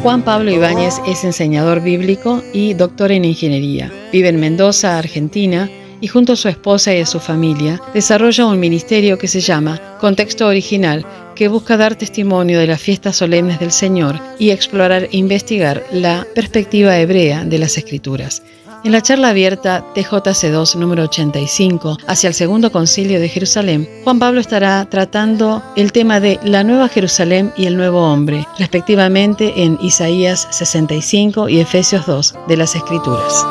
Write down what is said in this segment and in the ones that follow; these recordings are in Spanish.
Juan Pablo Ibáñez es enseñador bíblico y doctor en ingeniería. Vive en Mendoza, Argentina, y junto a su esposa y a su familia desarrolla un ministerio que se llama Contexto Original, que busca dar testimonio de las fiestas solemnes del Señor y explorar e investigar la perspectiva hebrea de las Escrituras. En la charla abierta TJC2 número 85, hacia el Segundo Concilio de Jerusalén, Juan Pablo estará tratando el tema de la Nueva Jerusalén y el Nuevo Hombre, respectivamente en Isaías 65 y Efesios 2 de las Escrituras.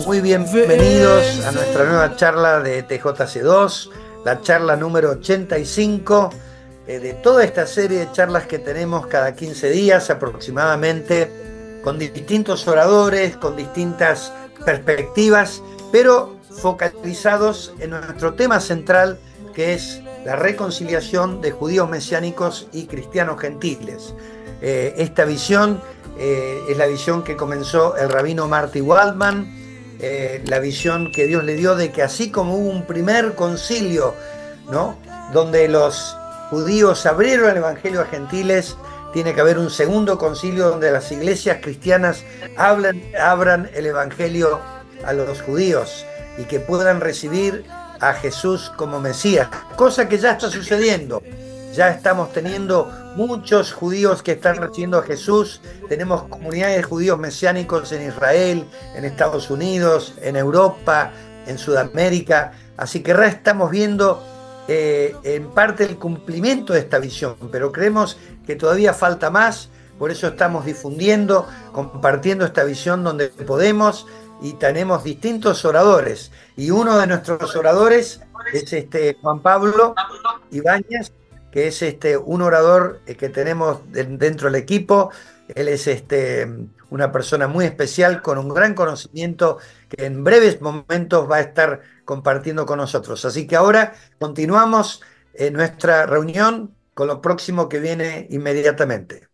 Muy bienvenidos a nuestra nueva charla de TJC2, la charla número 85 de toda esta serie de charlas que tenemos cada 15 días aproximadamente, con distintos oradores, con distintas perspectivas, pero focalizados en nuestro tema central, que es la reconciliación de judíos mesiánicos y cristianos gentiles. Esta visión es la visión que comenzó el rabino Marty Waldman, la visión que Dios le dio de que así como hubo un primer concilio, ¿no?, donde los judíos abrieron el evangelio a gentiles, tiene que haber un segundo concilio donde las iglesias cristianas abran el evangelio a los judíos y que puedan recibir a Jesús como Mesías, cosa que ya está sucediendo. Ya estamos teniendo muchos judíos que están recibiendo a Jesús. Tenemos comunidades de judíos mesiánicos en Israel, en Estados Unidos, en Europa, en Sudamérica. Así que ya estamos viendo en parte el cumplimiento de esta visión, pero creemos que todavía falta más. Por eso estamos difundiendo, compartiendo esta visión donde podemos, y tenemos distintos oradores. Y uno de nuestros oradores es Juan Pablo Ibáñez, que es un orador que tenemos dentro del equipo. Él es una persona muy especial, con un gran conocimiento, que en breves momentos va a estar compartiendo con nosotros. Así que ahora continuamos nuestra reunión con lo próximo que viene inmediatamente.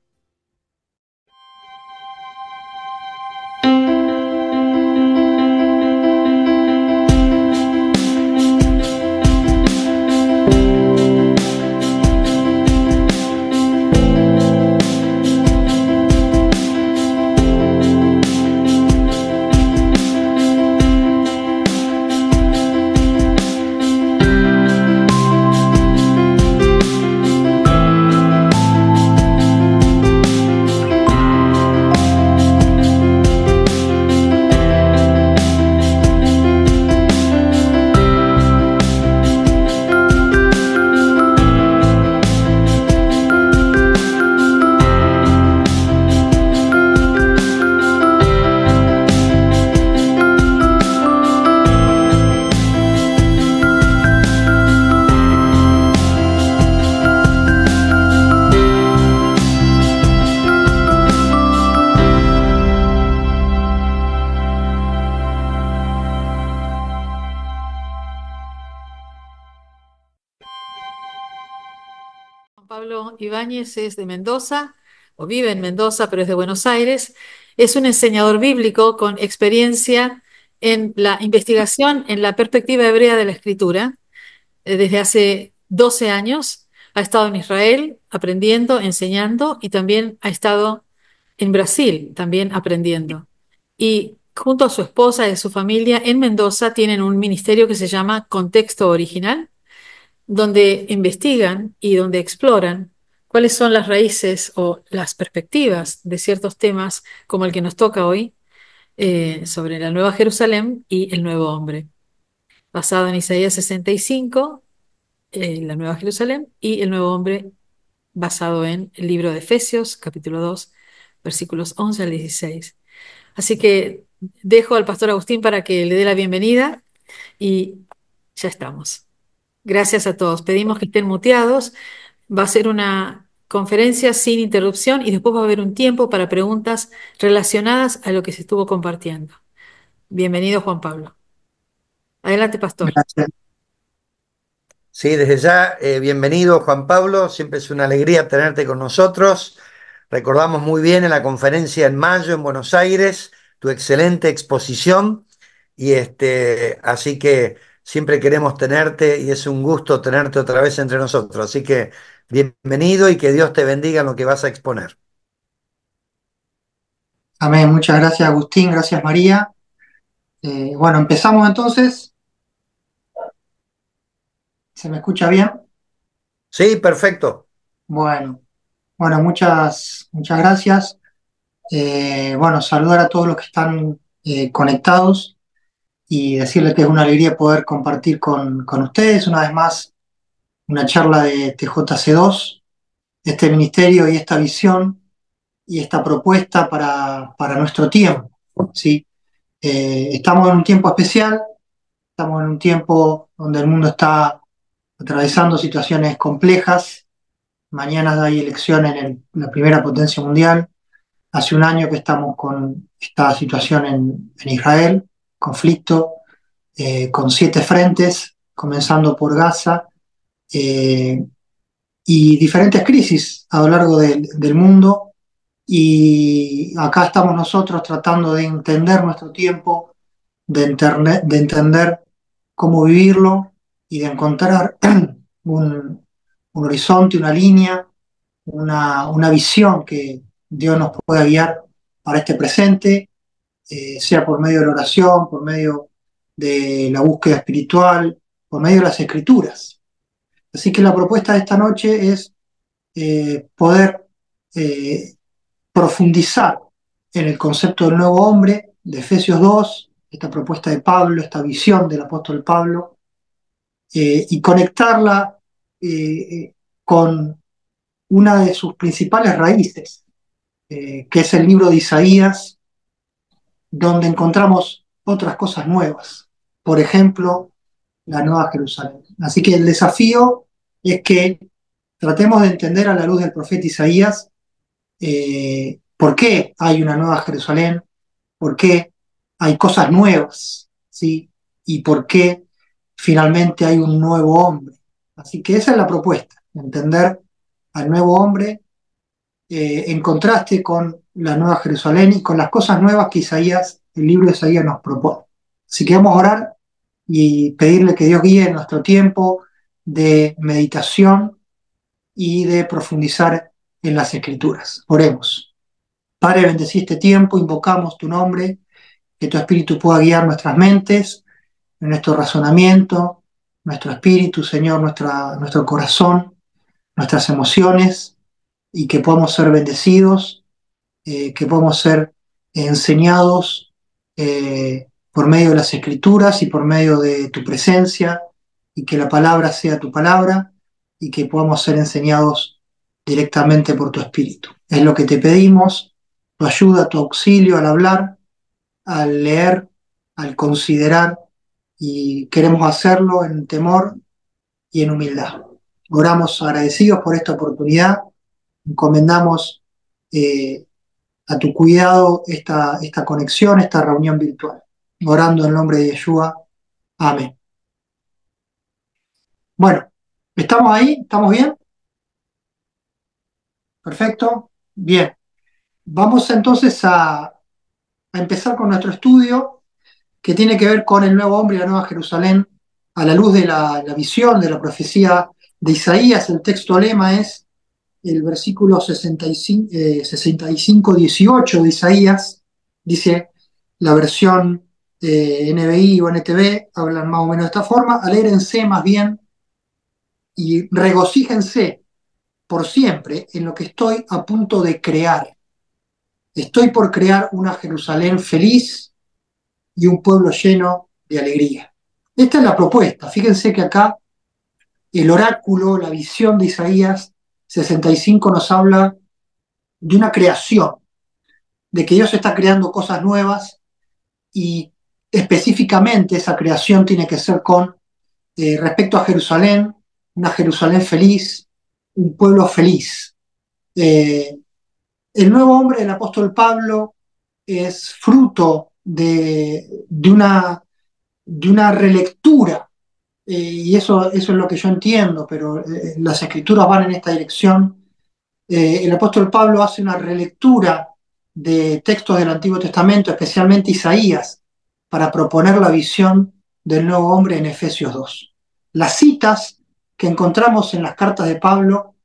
Pablo Ibáñez es de Mendoza, o vive en Mendoza, pero es de Buenos Aires. Es un enseñador bíblico con experiencia en la investigación en la perspectiva hebrea de la Escritura. Desde hace 12 años ha estado en Israel aprendiendo, enseñando, y también ha estado en Brasil también aprendiendo. Y junto a su esposa y a su familia en Mendoza tienen un ministerio que se llama Contexto Original, donde investigan y donde exploran cuáles son las raíces o las perspectivas de ciertos temas como el que nos toca hoy, sobre la Nueva Jerusalén y el Nuevo Hombre, basado en Isaías 65, la Nueva Jerusalén, y el Nuevo Hombre basado en el libro de Efesios, capítulo 2, versículos 11 al 16. Así que dejo al pastor Agustín para que le dé la bienvenida y ya estamos. Gracias a todos. Pedimos que estén muteados. Va a ser una conferencia sin interrupción y después va a haber un tiempo para preguntas relacionadas a lo que se estuvo compartiendo. Bienvenido, Juan Pablo. Adelante, pastor. Gracias. Sí, desde ya, bienvenido, Juan Pablo. Siempre es una alegría tenerte con nosotros. Recordamos muy bien en la conferencia en mayo en Buenos Aires tu excelente exposición Así que siempre queremos tenerte y es un gusto tenerte otra vez entre nosotros. Así que bienvenido y que Dios te bendiga en lo que vas a exponer. Amén, muchas gracias Agustín, gracias María. Bueno, empezamos entonces. ¿Se me escucha bien? Sí, perfecto. Bueno, bueno, muchas gracias. Bueno, saludar a todos los que están conectados y decirles que es una alegría poder compartir con ustedes una vez más una charla de TJC2, este ministerio y esta visión y esta propuesta para nuestro tiempo, ¿sí? Estamos en un tiempo especial, estamos en un tiempo donde el mundo está atravesando situaciones complejas. Mañana hay elecciones en la primera potencia mundial. Hace un año que estamos con esta situación en Israel, conflicto, con 7 frentes, comenzando por Gaza, eh, y diferentes crisis a lo largo del mundo. Y acá estamos nosotros tratando de entender nuestro tiempo, de entender cómo vivirlo y de encontrar un horizonte, una línea, una visión que Dios nos pueda guiar para este presente, sea por medio de la oración, por medio de la búsqueda espiritual, por medio de las escrituras. Así que la propuesta de esta noche es poder eh, profundizar en el concepto del nuevo hombre de Efesios 2, esta propuesta de Pablo, esta visión del apóstol Pablo, y conectarla con una de sus principales raíces, que es el libro de Isaías, donde encontramos otras cosas nuevas. Por ejemplo, la Nueva Jerusalén. Así que el desafío es que tratemos de entender a la luz del profeta Isaías por qué hay una Nueva Jerusalén, por qué hay cosas nuevas, ¿sí? Y por qué finalmente hay un nuevo hombre. Así que esa es la propuesta, entender al nuevo hombre en contraste con la Nueva Jerusalén y con las cosas nuevas que Isaías, el libro de Isaías nos propone. Así que vamos a orar y pedirle que Dios guíe nuestro tiempo de meditación y de profundizar en las Escrituras. Oremos. Padre, bendecí este tiempo, invocamos tu nombre, que tu Espíritu pueda guiar nuestras mentes, nuestro razonamiento, nuestro espíritu, Señor, nuestro corazón, nuestras emociones, y que podamos ser bendecidos, que podamos ser enseñados por medio de las Escrituras y por medio de tu presencia, y que la palabra sea tu palabra, y que podamos ser enseñados directamente por tu Espíritu. Es lo que te pedimos, tu ayuda, tu auxilio al hablar, al leer, al considerar, y queremos hacerlo en temor y en humildad. Oramos agradecidos por esta oportunidad, encomendamos a tu cuidado esta conexión, esta reunión virtual. Orando en el nombre de Yeshua. Amén. Bueno, ¿estamos ahí? ¿Estamos bien? Perfecto. Bien. Vamos entonces a empezar con nuestro estudio que tiene que ver con el nuevo hombre y la nueva Jerusalén a la luz de la visión, de la profecía de Isaías. El texto lema es el versículo 65, 18 de Isaías. Dice la versión NBI o NTV, hablan más o menos de esta forma: alégrense más bien y regocíjense por siempre en lo que estoy a punto de crear. Estoy por crear una Jerusalén feliz y un pueblo lleno de alegría. Esta es la propuesta. Fíjense que acá el oráculo, la visión de Isaías 65 nos habla de una creación, de que Dios está creando cosas nuevas, y específicamente esa creación tiene que ser con respecto a Jerusalén, una Jerusalén feliz, un pueblo feliz. El nuevo hombre del apóstol Pablo es fruto de una relectura, y eso es lo que yo entiendo, pero las escrituras van en esta dirección. El apóstol Pablo hace una relectura de textos del Antiguo Testamento, especialmente Isaías, para proponer la visión del nuevo hombre en Efesios 2. Las citas que encontramos en las cartas de Pablo,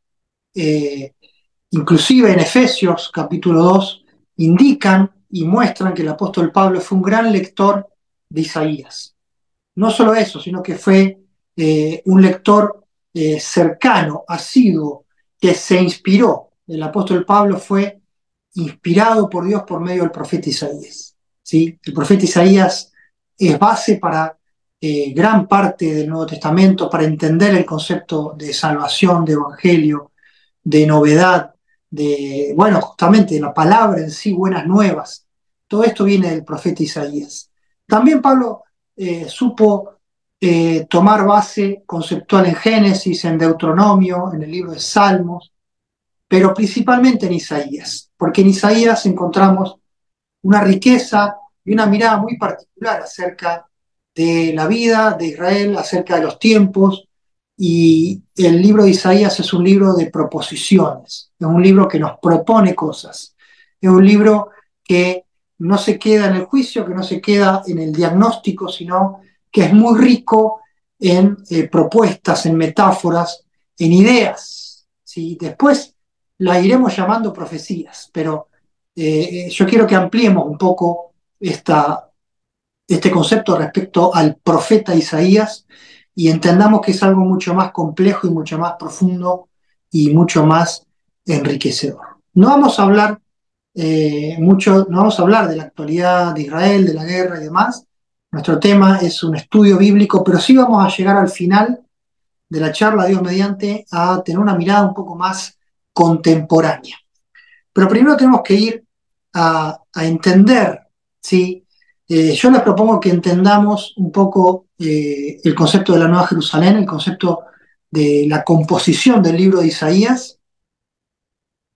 inclusive en Efesios capítulo 2, indican y muestran que el apóstol Pablo fue un gran lector de Isaías. No solo eso, sino que fue un lector cercano, asiduo, que se inspiró. El apóstol Pablo fue inspirado por Dios por medio del profeta Isaías. ¿Sí? El profeta Isaías es base para gran parte del Nuevo Testamento, para entender el concepto de salvación, de evangelio, de novedad, bueno, justamente de la palabra en sí, buenas nuevas. Todo esto viene del profeta Isaías. También Pablo supo tomar base conceptual en Génesis, en Deuteronomio, en el libro de Salmos, pero principalmente en Isaías, porque en Isaías encontramos una riqueza y una mirada muy particular acerca de la vida de Israel, acerca de los tiempos, y el libro de Isaías es un libro de proposiciones, es un libro que nos propone cosas, es un libro que no se queda en el juicio, que no se queda en el diagnóstico, sino que es muy rico en propuestas, en metáforas, en ideas. ¿Sí? Después las iremos llamando profecías, pero yo quiero que ampliemos un poco este concepto respecto al profeta Isaías y entendamos que es algo mucho más complejo y mucho más profundo y mucho más enriquecedor. No vamos a hablar no vamos a hablar de la actualidad de Israel, de la guerra y demás. Nuestro tema es un estudio bíblico, pero sí vamos a llegar al final de la charla, Dios mediante, a tener una mirada un poco más contemporánea. Pero primero tenemos que ir a entender, ¿sí? Yo les propongo que entendamos un poco el concepto de la Nueva Jerusalén, el concepto de la composición del libro de Isaías,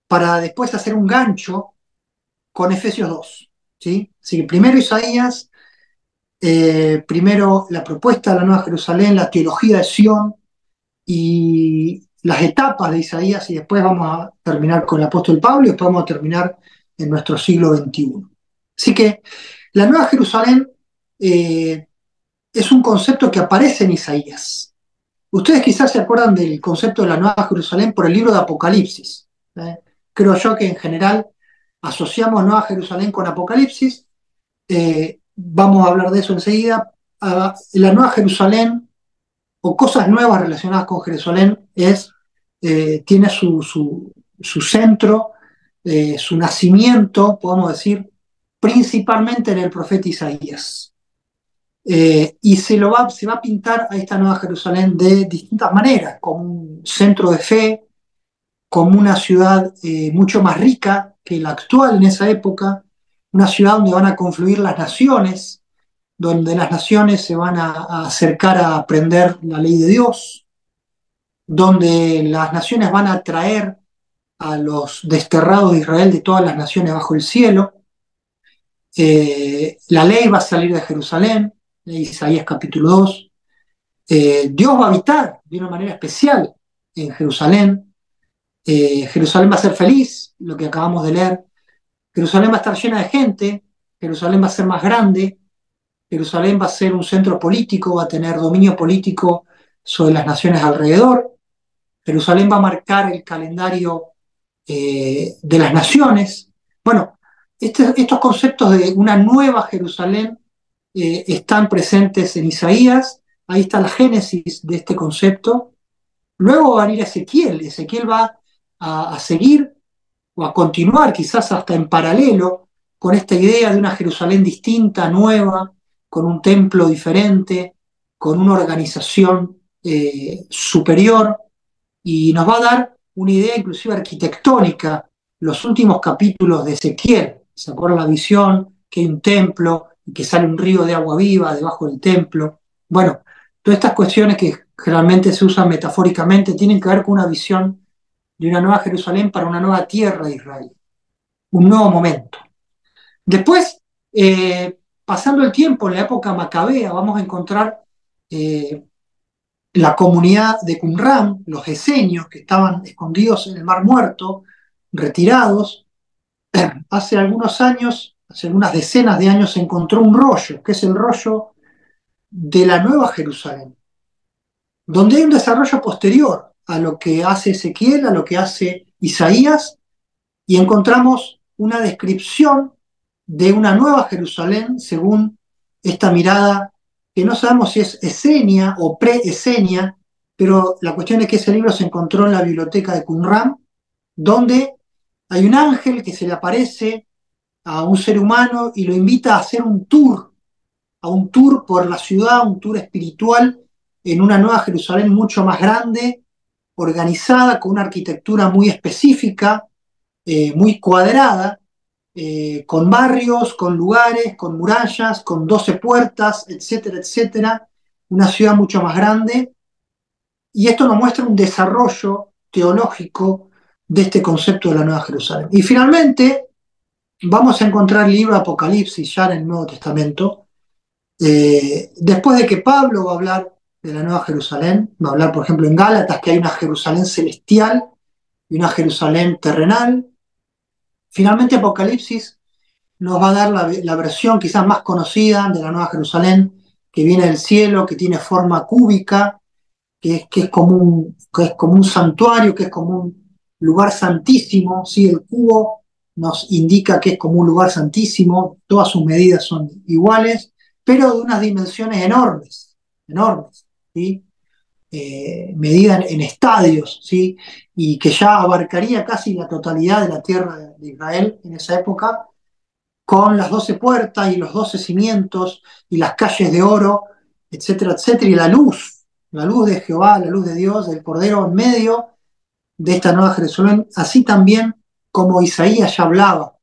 para después hacer un gancho con Efesios 2. ¿Sí? Así que primero Isaías, primero la propuesta de la Nueva Jerusalén, la teología de Sión y las etapas de Isaías, y después vamos a terminar con el apóstol Pablo y después vamos a terminar en nuestro siglo XXI. Así que la Nueva Jerusalén es un concepto que aparece en Isaías. Ustedes quizás se acuerdan del concepto de la Nueva Jerusalén por el libro de Apocalipsis. Creo yo que en general asociamos Nueva Jerusalén con Apocalipsis. Vamos a hablar de eso enseguida. La Nueva Jerusalén, o cosas nuevas relacionadas con Jerusalén, tiene su centro, su nacimiento, podemos decir, principalmente en el profeta Isaías. Y se va a pintar a esta Nueva Jerusalén de distintas maneras, como un centro de fe, como una ciudad mucho más rica que la actual en esa época, una ciudad donde van a confluir las naciones, donde las naciones se van a acercar a aprender la ley de Dios, donde las naciones van a traer a los desterrados de Israel de todas las naciones bajo el cielo. La ley va a salir de Jerusalén, Isaías capítulo 2. Dios va a habitar de una manera especial en Jerusalén. Jerusalén va a ser feliz, lo que acabamos de leer. Jerusalén va a estar llena de gente, Jerusalén va a ser más grande, Jerusalén va a ser un centro político, va a tener dominio político sobre las naciones alrededor. Jerusalén va a marcar el calendario de las naciones. Bueno, estos conceptos de una nueva Jerusalén están presentes en Isaías. Ahí está la génesis de este concepto. Luego va a venir Ezequiel. Ezequiel va a seguir o a continuar quizás hasta en paralelo con esta idea de una Jerusalén distinta, nueva, con un templo diferente, con una organización superior, y nos va a dar una idea inclusive arquitectónica. Los últimos capítulos de Ezequiel, ¿se acuerdan la visión? Que hay un templo y que sale un río de agua viva debajo del templo. Bueno, todas estas cuestiones que generalmente se usan metafóricamente tienen que ver con una visión de una nueva Jerusalén para una nueva tierra de Israel, un nuevo momento. Después, pasando el tiempo, en la época macabea, vamos a encontrar la comunidad de Qumran, los esenios que estaban escondidos en el Mar Muerto, retirados. Hace algunos años hace unas decenas de años, se encontró un rollo, que es el rollo de la Nueva Jerusalén, donde hay un desarrollo posterior a lo que hace Ezequiel, a lo que hace Isaías, y encontramos una descripción de una Nueva Jerusalén según esta mirada, que no sabemos si es esenia o pre-esenia, pero la cuestión es que ese libro se encontró en la biblioteca de Qumran, donde hay un ángel que se le aparece a un ser humano y lo invita a hacer a un tour por la ciudad, un tour espiritual en una Nueva Jerusalén mucho más grande, organizada, con una arquitectura muy específica, muy cuadrada, con barrios, con lugares, con murallas, con 12 puertas, etcétera, etcétera, una ciudad mucho más grande, y esto nos muestra un desarrollo teológico de este concepto de la Nueva Jerusalén. Y finalmente vamos a encontrar el libro Apocalipsis ya en el Nuevo Testamento, después de que Pablo va a hablar de la Nueva Jerusalén, va a hablar por ejemplo en Gálatas que hay una Jerusalén celestial y una Jerusalén terrenal. Finalmente Apocalipsis nos va a dar la versión quizás más conocida de la Nueva Jerusalén, que viene del cielo, que tiene forma cúbica, que es como un santuario, que es como un lugar santísimo, ¿sí? El cubo nos indica que es como un lugar santísimo, todas sus medidas son iguales, pero de unas dimensiones enormes, enormes, ¿sí? Medida en estadios, ¿sí? Y que ya abarcaría casi la totalidad de la tierra de Israel en esa época, con las 12 puertas y los 12 cimientos y las calles de oro, etcétera, etcétera, y la luz de Jehová, la luz de Dios, del Cordero en medio de esta Nueva Jerusalén, así también como Isaías ya hablaba,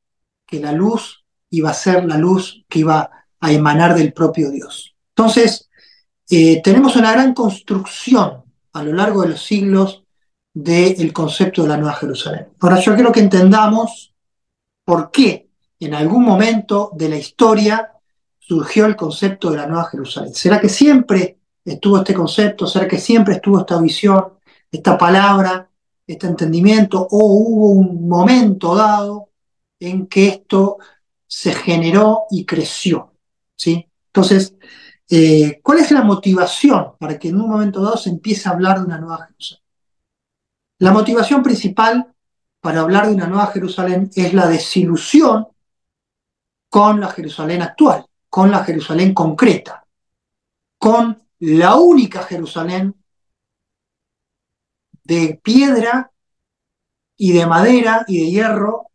que la luz iba a ser la luz que iba a emanar del propio Dios. Entonces, tenemos una gran construcción a lo largo de los siglos del concepto de la Nueva Jerusalén. Ahora yo quiero que entendamos por qué en algún momento de la historia surgió el concepto de la Nueva Jerusalén. ¿Será que siempre estuvo este concepto? ¿Será que siempre estuvo esta visión, esta palabra, este entendimiento? ¿O hubo un momento dado en que esto se generó y creció? ¿Sí? Entonces, ¿cuál es la motivación para que en un momento dado se empiece a hablar de una Nueva Jerusalén? La motivación principal para hablar de una Nueva Jerusalén es la desilusión con la Jerusalén actual, con la Jerusalén concreta, con la única Jerusalén de piedra y de madera y de hierro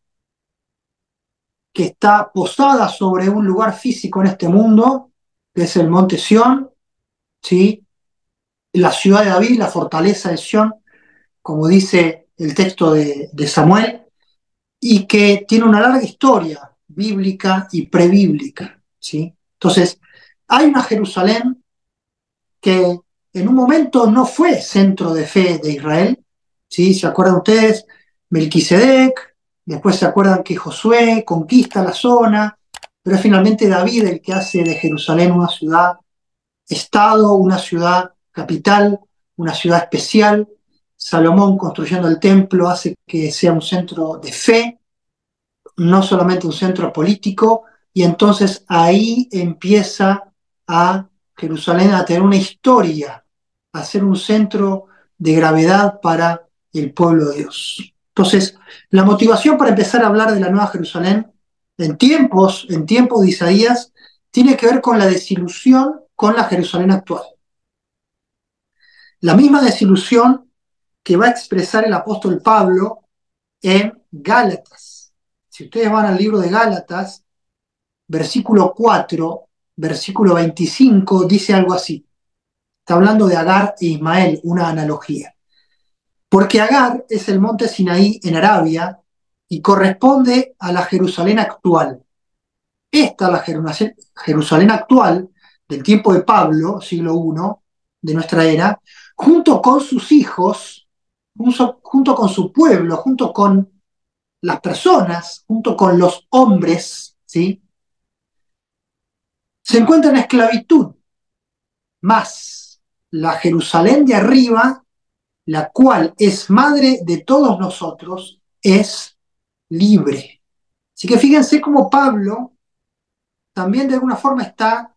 que está posada sobre un lugar físico en este mundo, que es el monte Sión, ¿sí? La ciudad de David, la fortaleza de Sión, como dice el texto de Samuel, y que tiene una larga historia bíblica y prebíblica, ¿sí? Entonces, hay una Jerusalén que en un momento no fue centro de fe de Israel, ¿sí? ¿Se acuerdan ustedes? Melquisedec, después se acuerdan que Josué conquista la zona, pero es finalmente David el que hace de Jerusalén una ciudad estado, una ciudad capital, una ciudad especial. Salomón construyendo el templo hace que sea un centro de fe, no solamente un centro político, y entonces ahí empieza a Jerusalén a tener una historia, a ser un centro de gravedad para el pueblo de Dios. Entonces, la motivación para empezar a hablar de la Nueva Jerusalén en tiempos de Isaías tiene que ver con la desilusión con la Jerusalén actual. La misma desilusión que va a expresar el apóstol Pablo en Gálatas. Si ustedes van al libro de Gálatas, versículo 4, versículo 25, dice algo así. Está hablando de Agar e Ismael, una analogía. Porque Agar es el monte Sinaí en Arabia y corresponde a la Jerusalén actual. Esta, la Jerusalén actual, del tiempo de Pablo, siglo I de nuestra era, junto con sus hijos, junto con su pueblo, junto con las personas, junto con los hombres, ¿sí? Se encuentra en esclavitud, más la Jerusalén de arriba, la cual es madre de todos nosotros, es libre. Así que fíjense cómo Pablo también de alguna forma está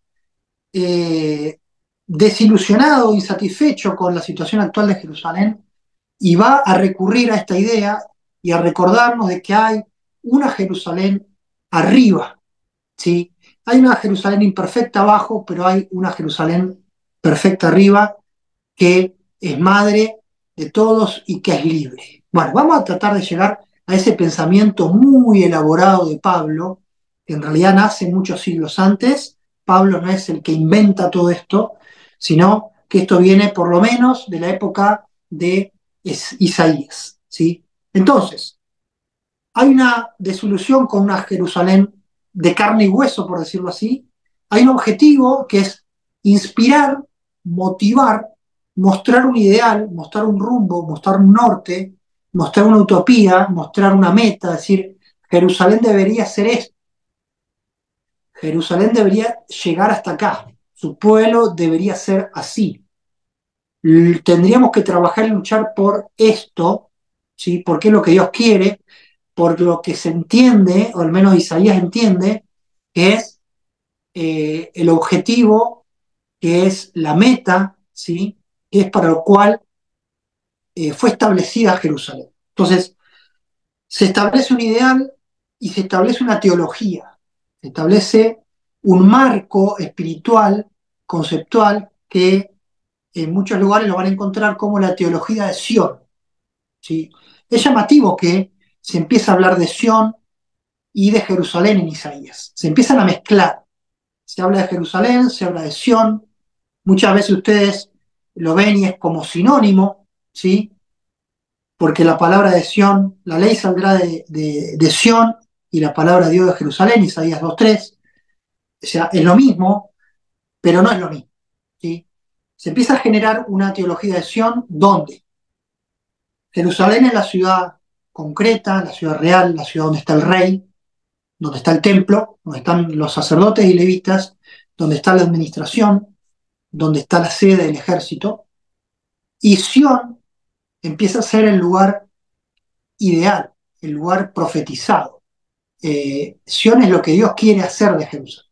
desilusionado, insatisfecho con la situación actual de Jerusalén y va a recurrir a esta idea y a recordarnos de que hay una Jerusalén arriba, ¿sí? Hay una Jerusalén imperfecta abajo, pero hay una Jerusalén perfecta arriba que es madre de todos y que es libre. Bueno, vamos a tratar de llegar a ese pensamiento muy elaborado de Pablo, que en realidad nace muchos siglos antes. Pablo no es el que inventa todo esto, sino que esto viene por lo menos de la época de Isaías, ¿sí? Entonces, hay una desilusión con una Jerusalén de carne y hueso, por decirlo así. Hay un objetivo que es inspirar, motivar, mostrar un ideal, mostrar un rumbo, mostrar un norte, mostrar una utopía, mostrar una meta, decir, Jerusalén debería ser esto, Jerusalén debería llegar hasta acá, su pueblo debería ser así. Tendríamos que trabajar y luchar por esto, ¿sí? Porque es lo que Dios quiere, por lo que se entiende, o al menos Isaías entiende, que es el objetivo, que es la meta, ¿sí? Que es para lo cual fue establecida Jerusalén. Entonces, se establece un ideal y se establece una teología, se establece un marco espiritual, conceptual, que en muchos lugares lo van a encontrar como la teología de Sión, ¿sí? Es llamativo que se empieza a hablar de Sión y de Jerusalén en Isaías. Se empiezan a mezclar. Se habla de Jerusalén, se habla de Sión. Muchas veces ustedes lo ven y es como sinónimo, ¿sí? Porque la palabra de Sión, la ley saldrá de Sión y la palabra de Dios de Jerusalén, Isaías 2:3. O sea, es lo mismo, pero no es lo mismo, ¿sí? Se empieza a generar una teología de Sión donde Jerusalén es la ciudad concreta, la ciudad real, la ciudad donde está el rey, donde está el templo, donde están los sacerdotes y levitas, donde está la administración, donde está la sede del ejército, y Sión empieza a ser el lugar ideal, el lugar profetizado. Sión es lo que Dios quiere hacer de Jerusalén.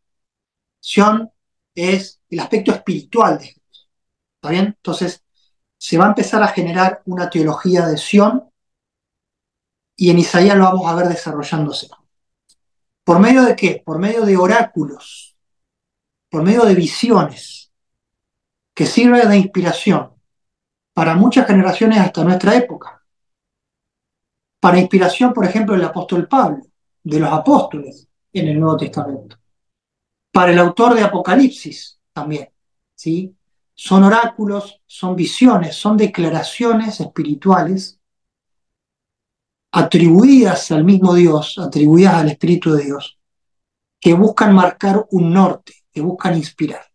Sión es el aspecto espiritual de Jerusalén. ¿Está bien? Entonces, se va a empezar a generar una teología de Sión y en Isaías lo vamos a ver desarrollándose. ¿Por medio de qué? Por medio de oráculos, por medio de visiones, que sirve de inspiración para muchas generaciones hasta nuestra época. Para inspiración, por ejemplo, del apóstol Pablo, de los apóstoles en el Nuevo Testamento. Para el autor de Apocalipsis también, ¿sí? Son oráculos, son visiones, son declaraciones espirituales atribuidas al mismo Dios, atribuidas al Espíritu de Dios, que buscan marcar un norte, que buscan inspirar.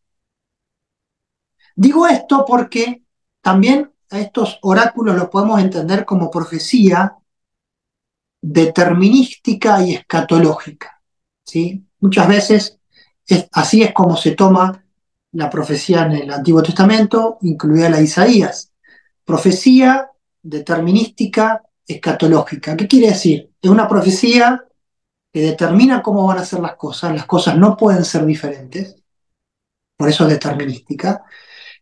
Digo esto porque también a estos oráculos los podemos entender como profecía determinística y escatológica, ¿sí? Muchas veces así es como se toma la profecía en el Antiguo Testamento, incluida la de Isaías. Profecía determinística escatológica. ¿Qué quiere decir? Es una profecía que determina cómo van a ser las cosas no pueden ser diferentes, por eso es determinística,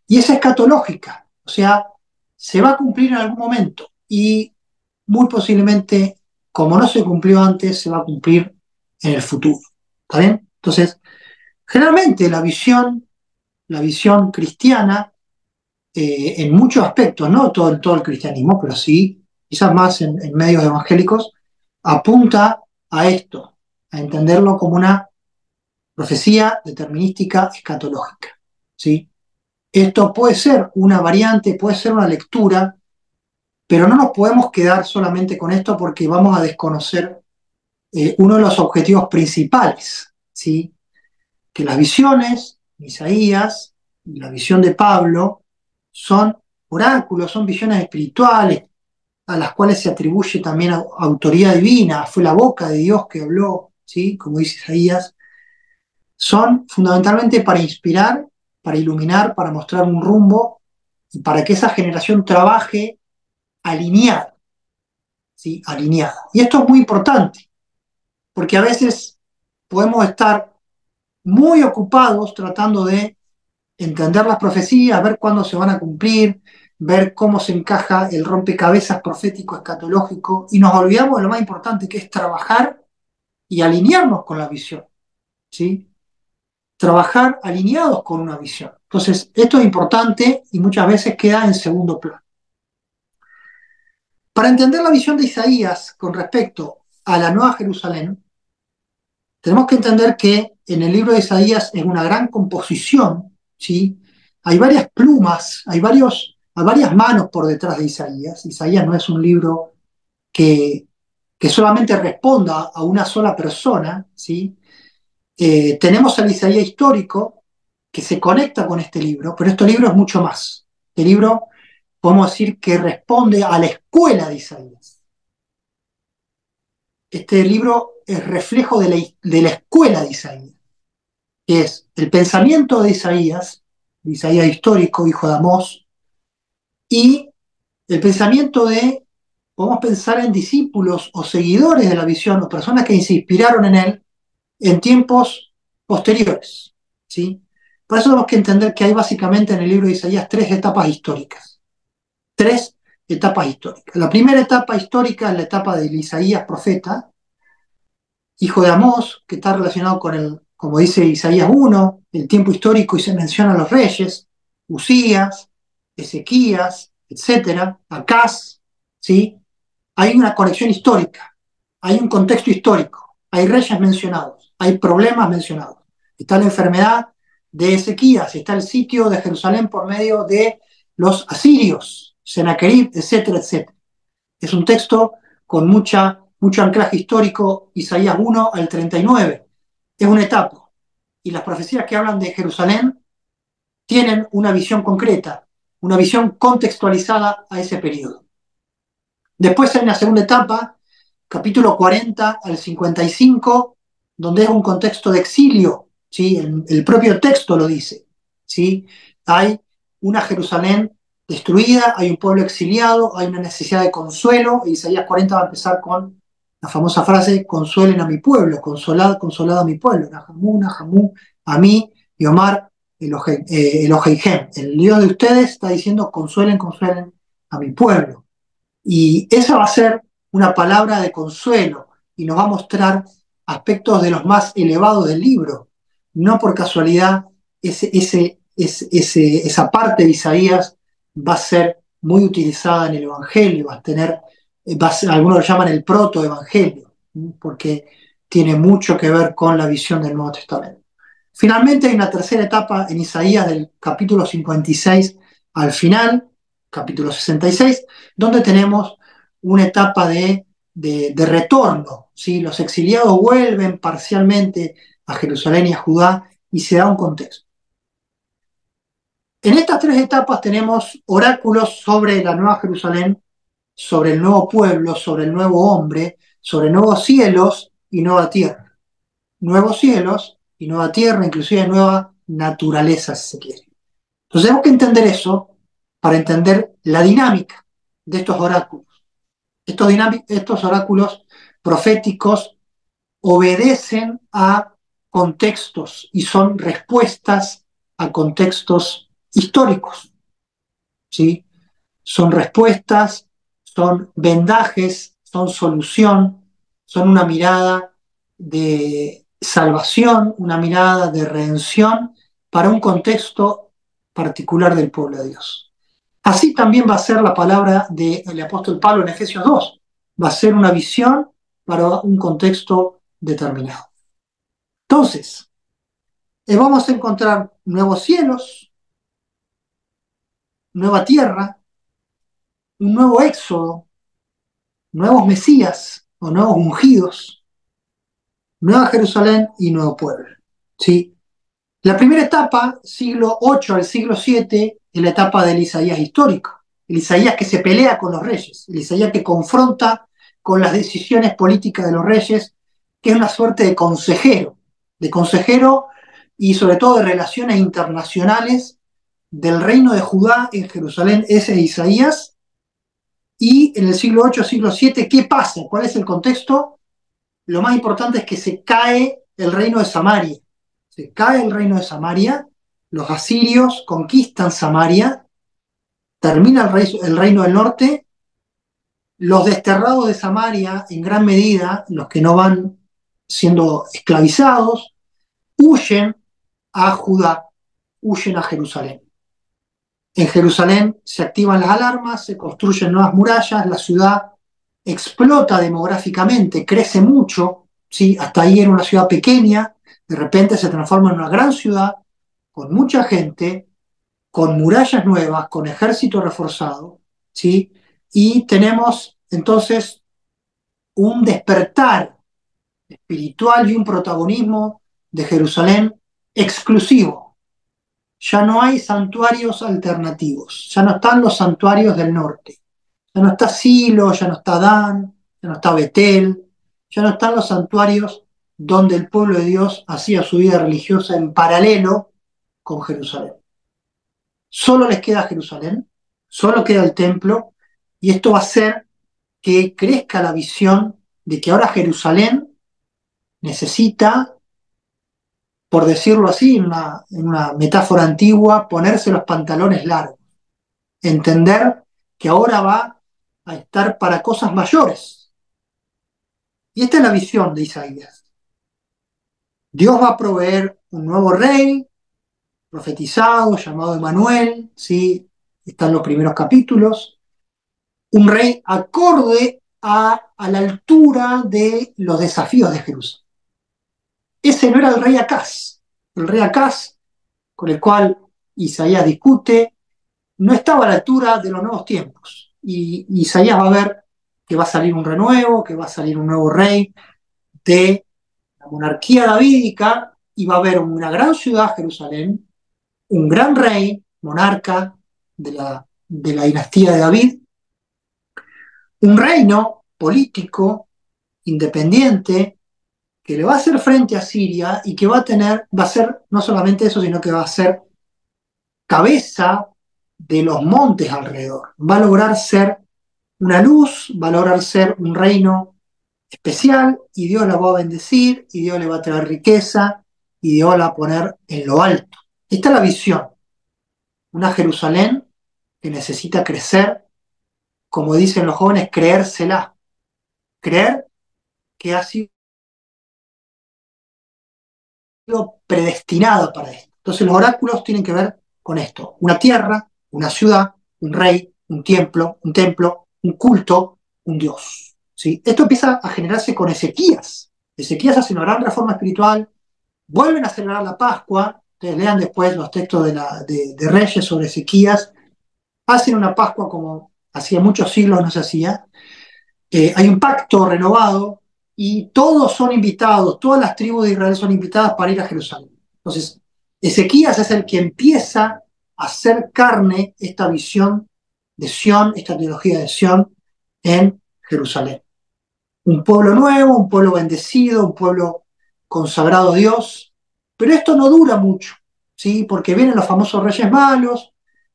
y es escatológica, o sea, se va a cumplir en algún momento y muy posiblemente, como no se cumplió antes, se va a cumplir en el futuro. ¿Está bien? Entonces, generalmente la visión cristiana, en muchos aspectos, no todo el cristianismo, pero sí, quizás más en medios evangélicos, apunta a esto, a entenderlo como una profecía determinística escatológica, ¿sí? Esto puede ser una variante, puede ser una lectura, pero no nos podemos quedar solamente con esto porque vamos a desconocer uno de los objetivos principales, ¿sí? Que las visiones, Isaías, y la visión de Pablo, son oráculos, son visiones espirituales, a las cuales se atribuye también autoridad divina, fue la boca de Dios que habló, ¿sí? Como dice Isaías, son fundamentalmente para inspirar, para iluminar, para mostrar un rumbo y para que esa generación trabaje alineada, ¿sí? Alineada. Y esto es muy importante, porque a veces podemos estar muy ocupados tratando de entender las profecías, ver cuándo se van a cumplir, ver cómo se encaja el rompecabezas profético escatológico, y nos olvidamos de lo más importante, que es trabajar y alinearnos con la visión, ¿sí? Trabajar alineados con una visión. Entonces, esto es importante y muchas veces queda en segundo plano. Para entender la visión de Isaías con respecto a la Nueva Jerusalén, tenemos que entender que en el libro de Isaías es una gran composición, ¿sí? Hay varias plumas, hay varias manos por detrás de Isaías. Isaías no es un libro que solamente responda a una sola persona, ¿sí? Tenemos al Isaías histórico que se conecta con este libro, pero este libro es mucho más. Este libro, podemos decir que responde a la escuela de Isaías. Este libro es reflejo de la escuela de Isaías, que es el pensamiento de Isaías histórico, hijo de Amós, y el pensamiento podemos pensar en discípulos o seguidores de la visión, o personas que se inspiraron en él en tiempos posteriores, ¿sí? Por eso tenemos que entender que hay básicamente en el libro de Isaías tres etapas históricas. Tres etapas históricas. La primera etapa histórica es la etapa del Isaías profeta, hijo de Amós, que está relacionado con como dice Isaías 1, el tiempo histórico, y se menciona a los reyes, Usías, Ezequías, etcétera, Acaz, ¿sí? Hay una conexión histórica, hay un contexto histórico, hay reyes mencionados, hay problemas mencionados. Está la enfermedad de Ezequías, está el sitio de Jerusalén por medio de los asirios, Sennacherib, etcétera, etcétera. Es un texto con mucho anclaje histórico, Isaías 1 al 39. Es una etapa. Y las profecías que hablan de Jerusalén tienen una visión concreta, una visión contextualizada a ese periodo. Después hay una segunda etapa, capítulo 40 al 55, donde es un contexto de exilio, ¿sí? El propio texto lo dice, ¿sí? Hay una Jerusalén destruida, hay un pueblo exiliado, hay una necesidad de consuelo, y Isaías 40 va a empezar con la famosa frase: consuelen a mi pueblo, consolad, consolad a mi pueblo, Nahamú, a mí, y Omar, Eloheihem. El Dios de ustedes está diciendo: consuelen, consuelen a mi pueblo. Y esa va a ser una palabra de consuelo y nos va a mostrar aspectos de los más elevados del libro. No por casualidad, esa parte de Isaías va a ser muy utilizada en el Evangelio, algunos lo llaman el protoevangelio, porque tiene mucho que ver con la visión del Nuevo Testamento. Finalmente hay una tercera etapa en Isaías del capítulo 56 al final, capítulo 66, donde tenemos una etapa de retorno, ¿sí? Los exiliados vuelven parcialmente a Jerusalén y a Judá, y se da un contexto. En estas tres etapas tenemos oráculos sobre la Nueva Jerusalén, sobre el nuevo pueblo, sobre el nuevo hombre, sobre nuevos cielos y nueva tierra. Nuevos cielos y nueva tierra, inclusive nueva naturaleza, si se quiere. Entonces tenemos que entender eso para entender la dinámica de estos oráculos. Estos oráculos proféticos obedecen a contextos y son respuestas a contextos históricos, ¿sí? Son respuestas, son vendajes, son solución, son una mirada de salvación, una mirada de redención para un contexto particular del pueblo de Dios. Así también va a ser la palabra del apóstol Pablo en Efesios 2. Va a ser una visión para un contexto determinado. Entonces, vamos a encontrar nuevos cielos, nueva tierra, un nuevo éxodo, nuevos mesías o nuevos ungidos, nueva Jerusalén y nuevo pueblo, ¿sí? La primera etapa, siglo 8 al siglo 7, es la etapa del Isaías histórico. El Isaías que se pelea con los reyes, el Isaías que confronta con las decisiones políticas de los reyes, que es una suerte de consejero y sobre todo de relaciones internacionales del reino de Judá en Jerusalén, ese es Isaías. Y en el siglo 8, siglo 7, ¿qué pasa? ¿Cuál es el contexto? Lo más importante es que se cae el reino de Samaria, Se cae el reino de Samaria, los asirios conquistan Samaria, termina el reino del norte, los desterrados de Samaria, en gran medida, los que no van siendo esclavizados, huyen a Judá, huyen a Jerusalén. En Jerusalén se activan las alarmas, se construyen nuevas murallas, la ciudad explota demográficamente, crece mucho, ¿sí? Hasta ahí era una ciudad pequeña, de repente se transforma en una gran ciudad, con mucha gente, con murallas nuevas, con ejército reforzado, ¿sí? Y tenemos entonces un despertar espiritual y un protagonismo de Jerusalén exclusivo. Ya no hay santuarios alternativos, ya no están los santuarios del norte, ya no está Silo, ya no está Dan, ya no está Betel, ya no están los santuarios donde el pueblo de Dios hacía su vida religiosa en paralelo con Jerusalén. Solo les queda Jerusalén, solo queda el templo, y esto va a hacer que crezca la visión de que ahora Jerusalén necesita, por decirlo así, en una metáfora antigua, ponerse los pantalones largos, entender que ahora va a estar para cosas mayores. Y esta es la visión de Isaías. Dios va a proveer un nuevo rey, profetizado, llamado Emmanuel, ¿sí? Están los primeros capítulos, un rey acorde a la altura de los desafíos de Jerusalén. Ese no era el rey Acaz. El rey Acaz, con el cual Isaías discute, no estaba a la altura de los nuevos tiempos. Y Isaías va a ver que va a salir un renuevo, que va a salir un nuevo rey de la monarquía davídica, y va a haber una gran ciudad, Jerusalén, un gran rey, monarca de la dinastía de David, un reino político, independiente, que le va a hacer frente a Siria y que va a ser no solamente eso, sino que va a ser cabeza de los montes alrededor. Va a lograr ser una luz, va a lograr ser un reino especial, y Dios la va a bendecir, y Dios le va a traer riqueza, y Dios la va a poner en lo alto. Esta es la visión. Una Jerusalén que necesita crecer, como dicen los jóvenes, creérsela. Creer que ha sido predestinada para esto. Entonces los oráculos tienen que ver con esto: una tierra, una ciudad, un rey, un templo, un culto, un Dios. ¿Sí? Esto empieza a generarse con Ezequías. Ezequías hace una gran reforma espiritual, vuelven a celebrar la Pascua. Ustedes lean después los textos de Reyes sobre Ezequías. Hacen una Pascua como hacía muchos siglos no se hacía. Hay un pacto renovado, y todos son invitados, todas las tribus de Israel son invitadas para ir a Jerusalén. Entonces, Ezequías es el que empieza a hacer carne esta visión de Sión, esta teología de Sión en Jerusalén. Un pueblo nuevo, un pueblo bendecido, un pueblo consagrado a Dios, pero esto no dura mucho, ¿sí? Porque vienen los famosos reyes malos,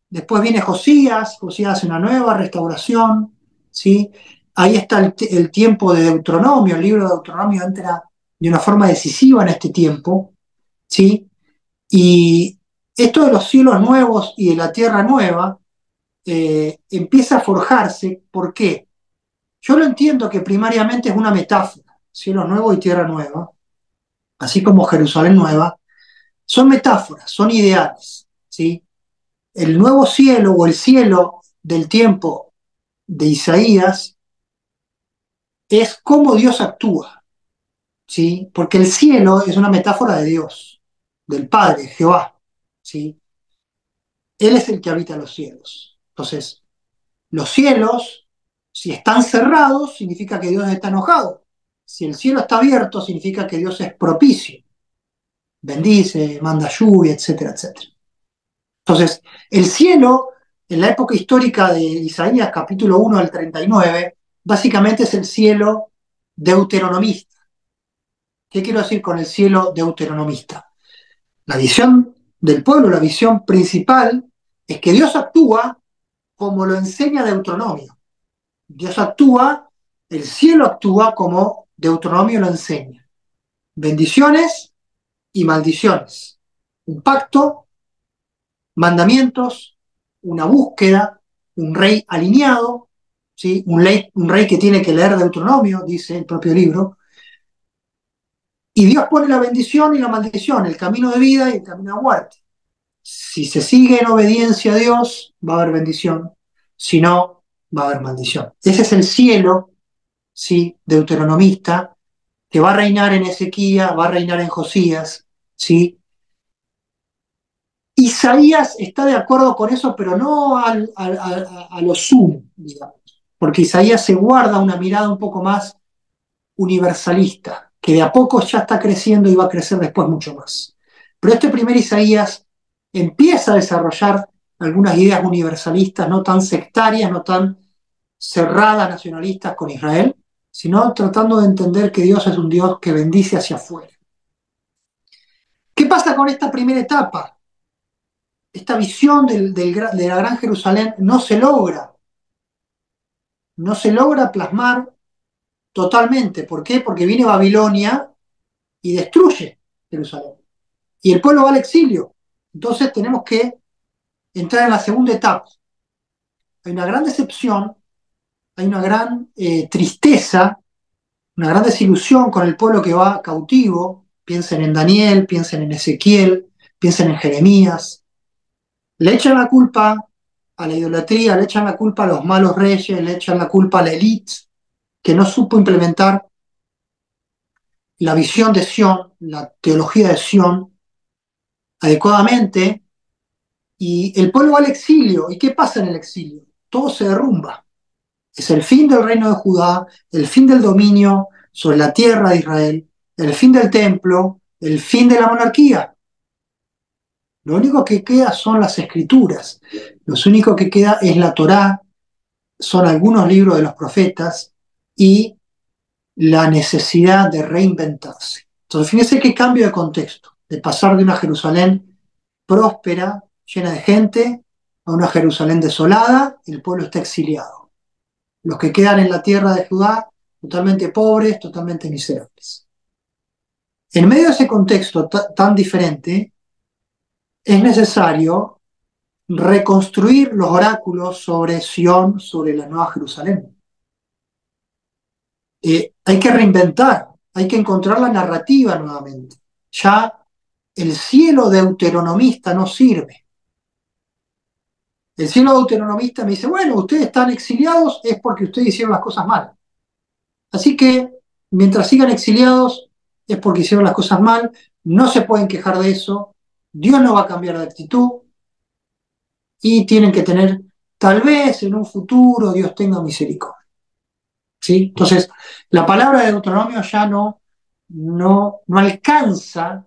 después viene Josías hace una nueva restauración, ¿sí? Ahí está el tiempo de Deuteronomio, el libro de Deuteronomio entra de una forma decisiva en este tiempo, ¿sí? Y esto de los cielos nuevos y de la tierra nueva empieza a forjarse. ¿Por qué? Yo lo entiendo que primariamente es una metáfora, cielos nuevos y tierra nueva, así como Jerusalén nueva, son metáforas, son ideales, ¿sí? El nuevo cielo o el cielo del tiempo de Isaías es cómo Dios actúa, ¿sí? Porque el cielo es una metáfora de Dios, del Padre, Jehová, ¿sí? Él es el que habita los cielos. Entonces, los cielos, si están cerrados, significa que Dios está enojado. Si el cielo está abierto, significa que Dios es propicio, bendice, manda lluvia, etcétera, etcétera. Entonces, el cielo, en la época histórica de Isaías, capítulo 1 al 39, básicamente es el cielo deuteronomista. ¿Qué quiero decir con el cielo deuteronomista? La visión del pueblo, la visión principal, es que Dios actúa como lo enseña Deuteronomio. Dios actúa, el cielo actúa como Deuteronomio lo enseña. Bendiciones y maldiciones. Un pacto, mandamientos, una búsqueda, un rey alineado, ¿sí? Un rey que tiene que leer Deuteronomio, dice el propio libro, y Dios pone la bendición y la maldición, el camino de vida y el camino de muerte. Si se sigue en obediencia a Dios, va a haber bendición, si no, va a haber maldición. Ese es el cielo, ¿sí? Deuteronomista, que va a reinar en Ezequías, va a reinar en Josías, ¿sí? Isaías está de acuerdo con eso, pero no a lo sumo, digamos, porque Isaías se guarda una mirada un poco más universalista, que de a poco ya está creciendo y va a crecer después mucho más. Pero este primer Isaías empieza a desarrollar algunas ideas universalistas, no tan sectarias, no tan cerradas nacionalistas con Israel, sino tratando de entender que Dios es un Dios que bendice hacia afuera. ¿Qué pasa con esta primera etapa? Esta visión de la Gran Jerusalén no se logra plasmar totalmente. ¿Por qué? Porque viene Babilonia y destruye Jerusalén. Y el pueblo va al exilio. Entonces tenemos que entrar en la segunda etapa. Hay una gran decepción, hay una gran tristeza, una gran desilusión con el pueblo que va cautivo. Piensen en Daniel, piensen en Ezequiel, piensen en Jeremías. Le echan la culpa a la idolatría, le echan la culpa a los malos reyes, le echan la culpa a la élite que no supo implementar la visión de Sión, la teología de Sión adecuadamente, y el pueblo va al exilio. ¿Y qué pasa en el exilio? Todo se derrumba. Es el fin del reino de Judá, el fin del dominio sobre la tierra de Israel, el fin del templo, el fin de la monarquía. Lo único que queda son las escrituras, lo único que queda es la Torá, son algunos libros de los profetas y la necesidad de reinventarse. Entonces, fíjense qué cambio de contexto, de pasar de una Jerusalén próspera, llena de gente, a una Jerusalén desolada, el pueblo está exiliado. Los que quedan en la tierra de Judá, totalmente pobres, totalmente miserables. En medio de ese contexto tan diferente, es necesario reconstruir los oráculos sobre Sión, sobre la Nueva Jerusalén. Hay que reinventar, hay que encontrar la narrativa nuevamente. Ya el cielo deuteronomista no sirve. El cielo deuteronomista me dice, bueno, ustedes están exiliados es porque ustedes hicieron las cosas mal. Así que, mientras sigan exiliados, es porque hicieron las cosas mal, no se pueden quejar de eso, Dios no va a cambiar de actitud, y tienen que tener, tal vez en un futuro, Dios tenga misericordia. ¿Sí? Entonces, la palabra de Deuteronomio ya no alcanza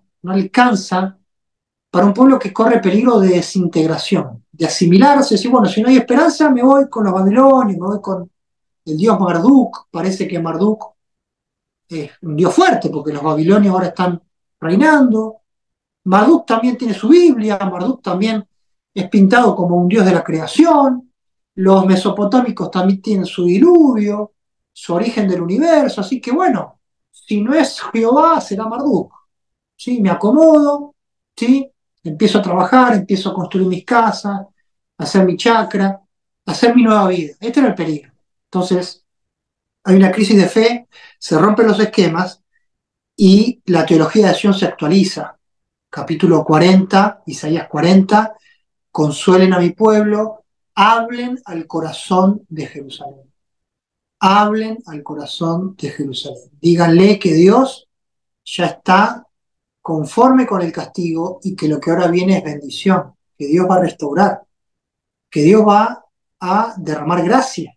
para un pueblo que corre peligro de desintegración, de asimilarse, decir, bueno, si no hay esperanza, me voy con los babilonios, me voy con el dios Marduk. Parece que Marduk es un dios fuerte, porque los babilonios ahora están reinando. Marduk también tiene su Biblia, Marduk también es pintado como un dios de la creación, los mesopotámicos también tienen su diluvio, su origen del universo, así que bueno, si no es Jehová, será Marduk. ¿Sí? Me acomodo, ¿sí? Empiezo a trabajar, empiezo a construir mis casas, a hacer mi chacra, a hacer mi nueva vida. Este era el peligro. Entonces, hay una crisis de fe, se rompen los esquemas y la teología de Sion se actualiza. Capítulo 40, Isaías 40, consuelen a mi pueblo, hablen al corazón de Jerusalén. Hablen al corazón de Jerusalén. Díganle que Dios ya está conforme con el castigo y que lo que ahora viene es bendición, que Dios va a restaurar, que Dios va a derramar gracia,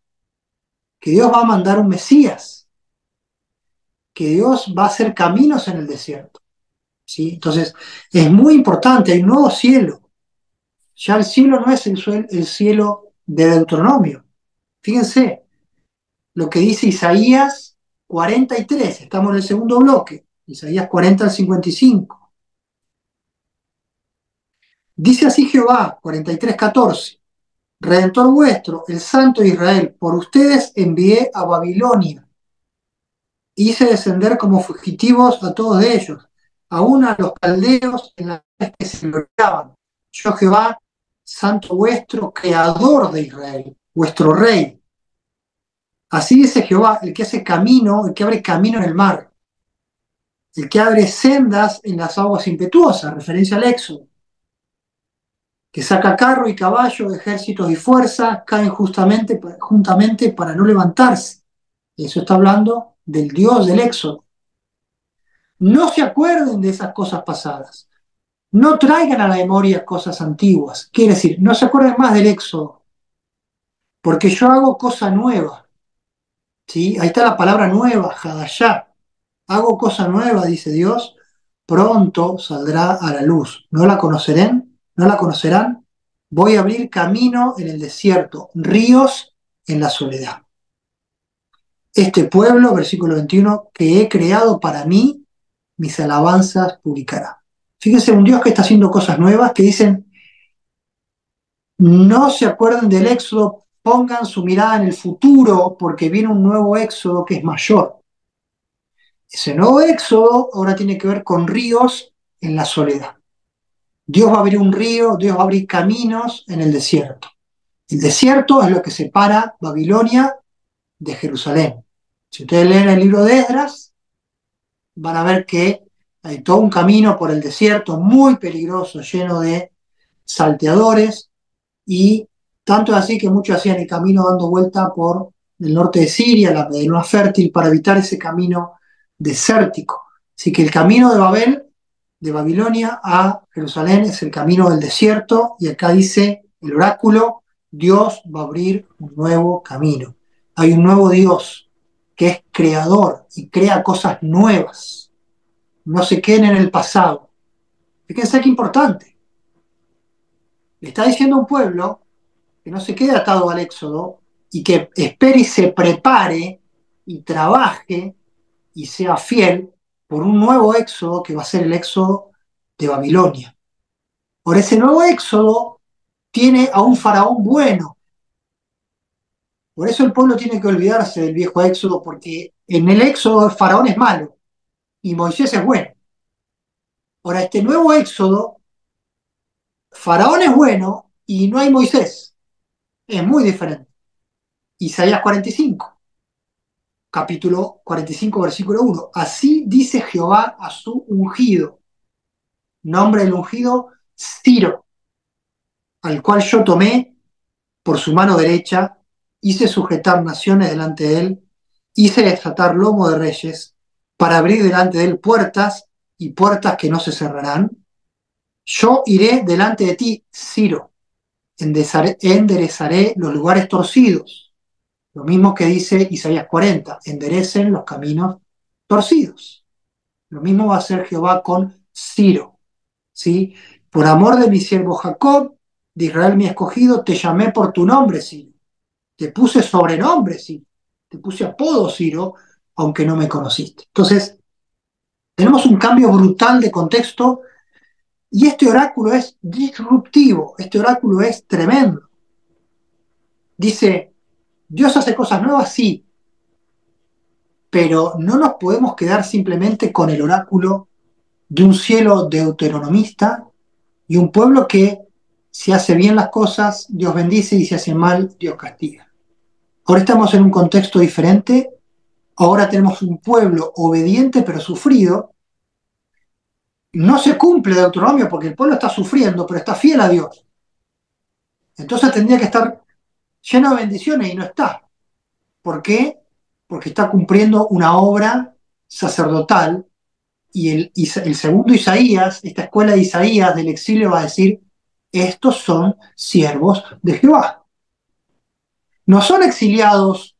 que Dios va a mandar un Mesías, que Dios va a hacer caminos en el desierto. ¿Sí? Entonces, es muy importante, hay un nuevo cielo. Ya el cielo no es el cielo de Deuteronomio. Fíjense lo que dice Isaías 43, estamos en el segundo bloque, Isaías 40 al 55. Dice así Jehová, 43:14, Redentor vuestro, el Santo de Israel, por ustedes envié a Babilonia, hice descender como fugitivos a todos de ellos. aún a los caldeos en las que se gloriaban. Yo Jehová, santo vuestro, creador de Israel, vuestro rey. Así dice Jehová, el que hace camino, el que abre camino en el mar, el que abre sendas en las aguas impetuosas, referencia al Éxodo, que saca carro y caballo, ejércitos y fuerzas, caen juntamente para no levantarse. Eso está hablando del Dios del Éxodo. No se acuerden de esas cosas pasadas. No traigan a la memoria cosas antiguas. Quiere decir, no se acuerden más del Éxodo, porque yo hago cosa nueva. ¿Sí? Ahí está la palabra nueva, Hadashá. Hago cosa nueva, dice Dios, pronto saldrá a la luz. ¿No la conocerán? ¿No la conocerán? Voy a abrir camino en el desierto, ríos en la soledad. Este pueblo, versículo 21, que he creado para mí, mis alabanzas publicará. Fíjense, un Dios que está haciendo cosas nuevas, que dicen, no se acuerden del Éxodo, pongan su mirada en el futuro, porque viene un nuevo Éxodo que es mayor. Ese nuevo Éxodo ahora tiene que ver con ríos en la soledad. Dios va a abrir un río, Dios va a abrir caminos en el desierto. El desierto es lo que separa Babilonia de Jerusalén. Si ustedes leen el libro de Esdras, van a ver que hay todo un camino por el desierto muy peligroso, lleno de salteadores, y tanto es así que muchos hacían el camino dando vuelta por el norte de Siria, la Medina fértil, para evitar ese camino desértico. Así que el camino de Babel, de Babilonia a Jerusalén, es el camino del desierto, y acá dice el oráculo, Dios va a abrir un nuevo camino. Hay un nuevo Dios que es creador y crea cosas nuevas. No se queden en el pasado. Fíjense qué importante. Le está diciendo a un pueblo que no se quede atado al Éxodo y que espere y se prepare y trabaje y sea fiel por un nuevo Éxodo que va a ser el Éxodo de Babilonia. Por ese nuevo Éxodo tiene a un faraón bueno. Por eso el pueblo tiene que olvidarse del viejo Éxodo, porque en el Éxodo el faraón es malo y Moisés es bueno. Ahora, este nuevo Éxodo, faraón es bueno y no hay Moisés. Es muy diferente. Isaías 45, capítulo 45, versículo 1. Así dice Jehová a su ungido. Nombre del ungido, Ciro, al cual yo tomé por su mano derecha, hice sujetar naciones delante de él, hice desatar lomo de reyes, para abrir delante de él puertas y puertas que no se cerrarán. Yo iré delante de ti, Ciro, enderezaré los lugares torcidos. Lo mismo que dice Isaías 40, enderecen los caminos torcidos. Lo mismo va a hacer Jehová con Ciro, ¿sí? Por amor de mi siervo Jacob, de Israel mi escogido, te llamé por tu nombre, Ciro. Te puse sobrenombre, Ciro. Te puse apodo, Ciro, aunque no me conociste. Entonces, tenemos un cambio brutal de contexto y este oráculo es disruptivo, este oráculo es tremendo. Dice, Dios hace cosas nuevas, sí, pero no nos podemos quedar simplemente con el oráculo de un cielo deuteronomista y un pueblo que si hace bien las cosas, Dios bendice, y si hace mal, Dios castiga. Ahora estamos en un contexto diferente, ahora tenemos un pueblo obediente pero sufrido. No se cumple Deuteronomio porque el pueblo está sufriendo, pero está fiel a Dios. Entonces tendría que estar lleno de bendiciones y no está. ¿Por qué? Porque está cumpliendo una obra sacerdotal, y el segundo Isaías, esta escuela de Isaías del exilio, va a decir, estos son siervos de Jehová. No son exiliados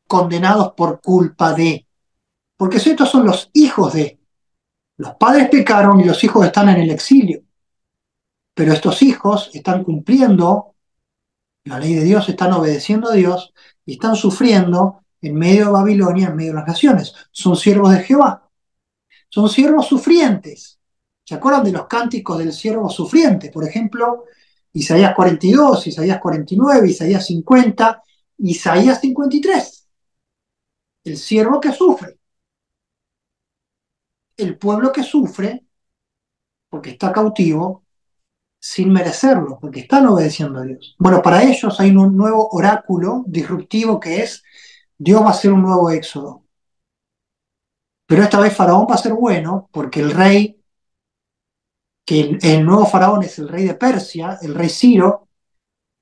condenados por culpa de, porque estos son los hijos de. Los padres pecaron y los hijos están en el exilio, pero estos hijos están cumpliendo la ley de Dios, están obedeciendo a Dios y están sufriendo en medio de Babilonia, en medio de las naciones. Son siervos de Jehová. Son siervos sufrientes. ¿Se acuerdan de los cánticos del siervo sufriente? Por ejemplo, Isaías 42, Isaías 49, Isaías 50, Isaías 53. El siervo que sufre. El pueblo que sufre porque está cautivo, sin merecerlo, porque están obedeciendo a Dios. Bueno, para ellos hay un nuevo oráculo disruptivo que es: Dios va a hacer un nuevo éxodo. Pero esta vez Faraón va a ser bueno, porque el rey, que el nuevo Faraón es el rey de Persia, el rey Ciro,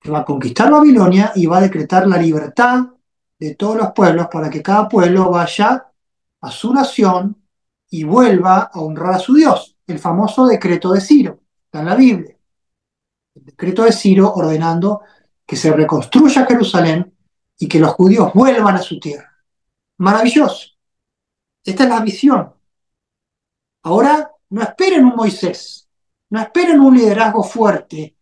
que va a conquistar Babilonia y va a decretar la libertad de todos los pueblos para que cada pueblo vaya a su nación y vuelva a honrar a su Dios. El famoso decreto de Ciro, está en la Biblia. El decreto de Ciro ordenando que se reconstruya Jerusalén y que los judíos vuelvan a su tierra. Maravilloso. Esta es la visión. Ahora no esperen un Moisés, no esperen un liderazgo fuerte.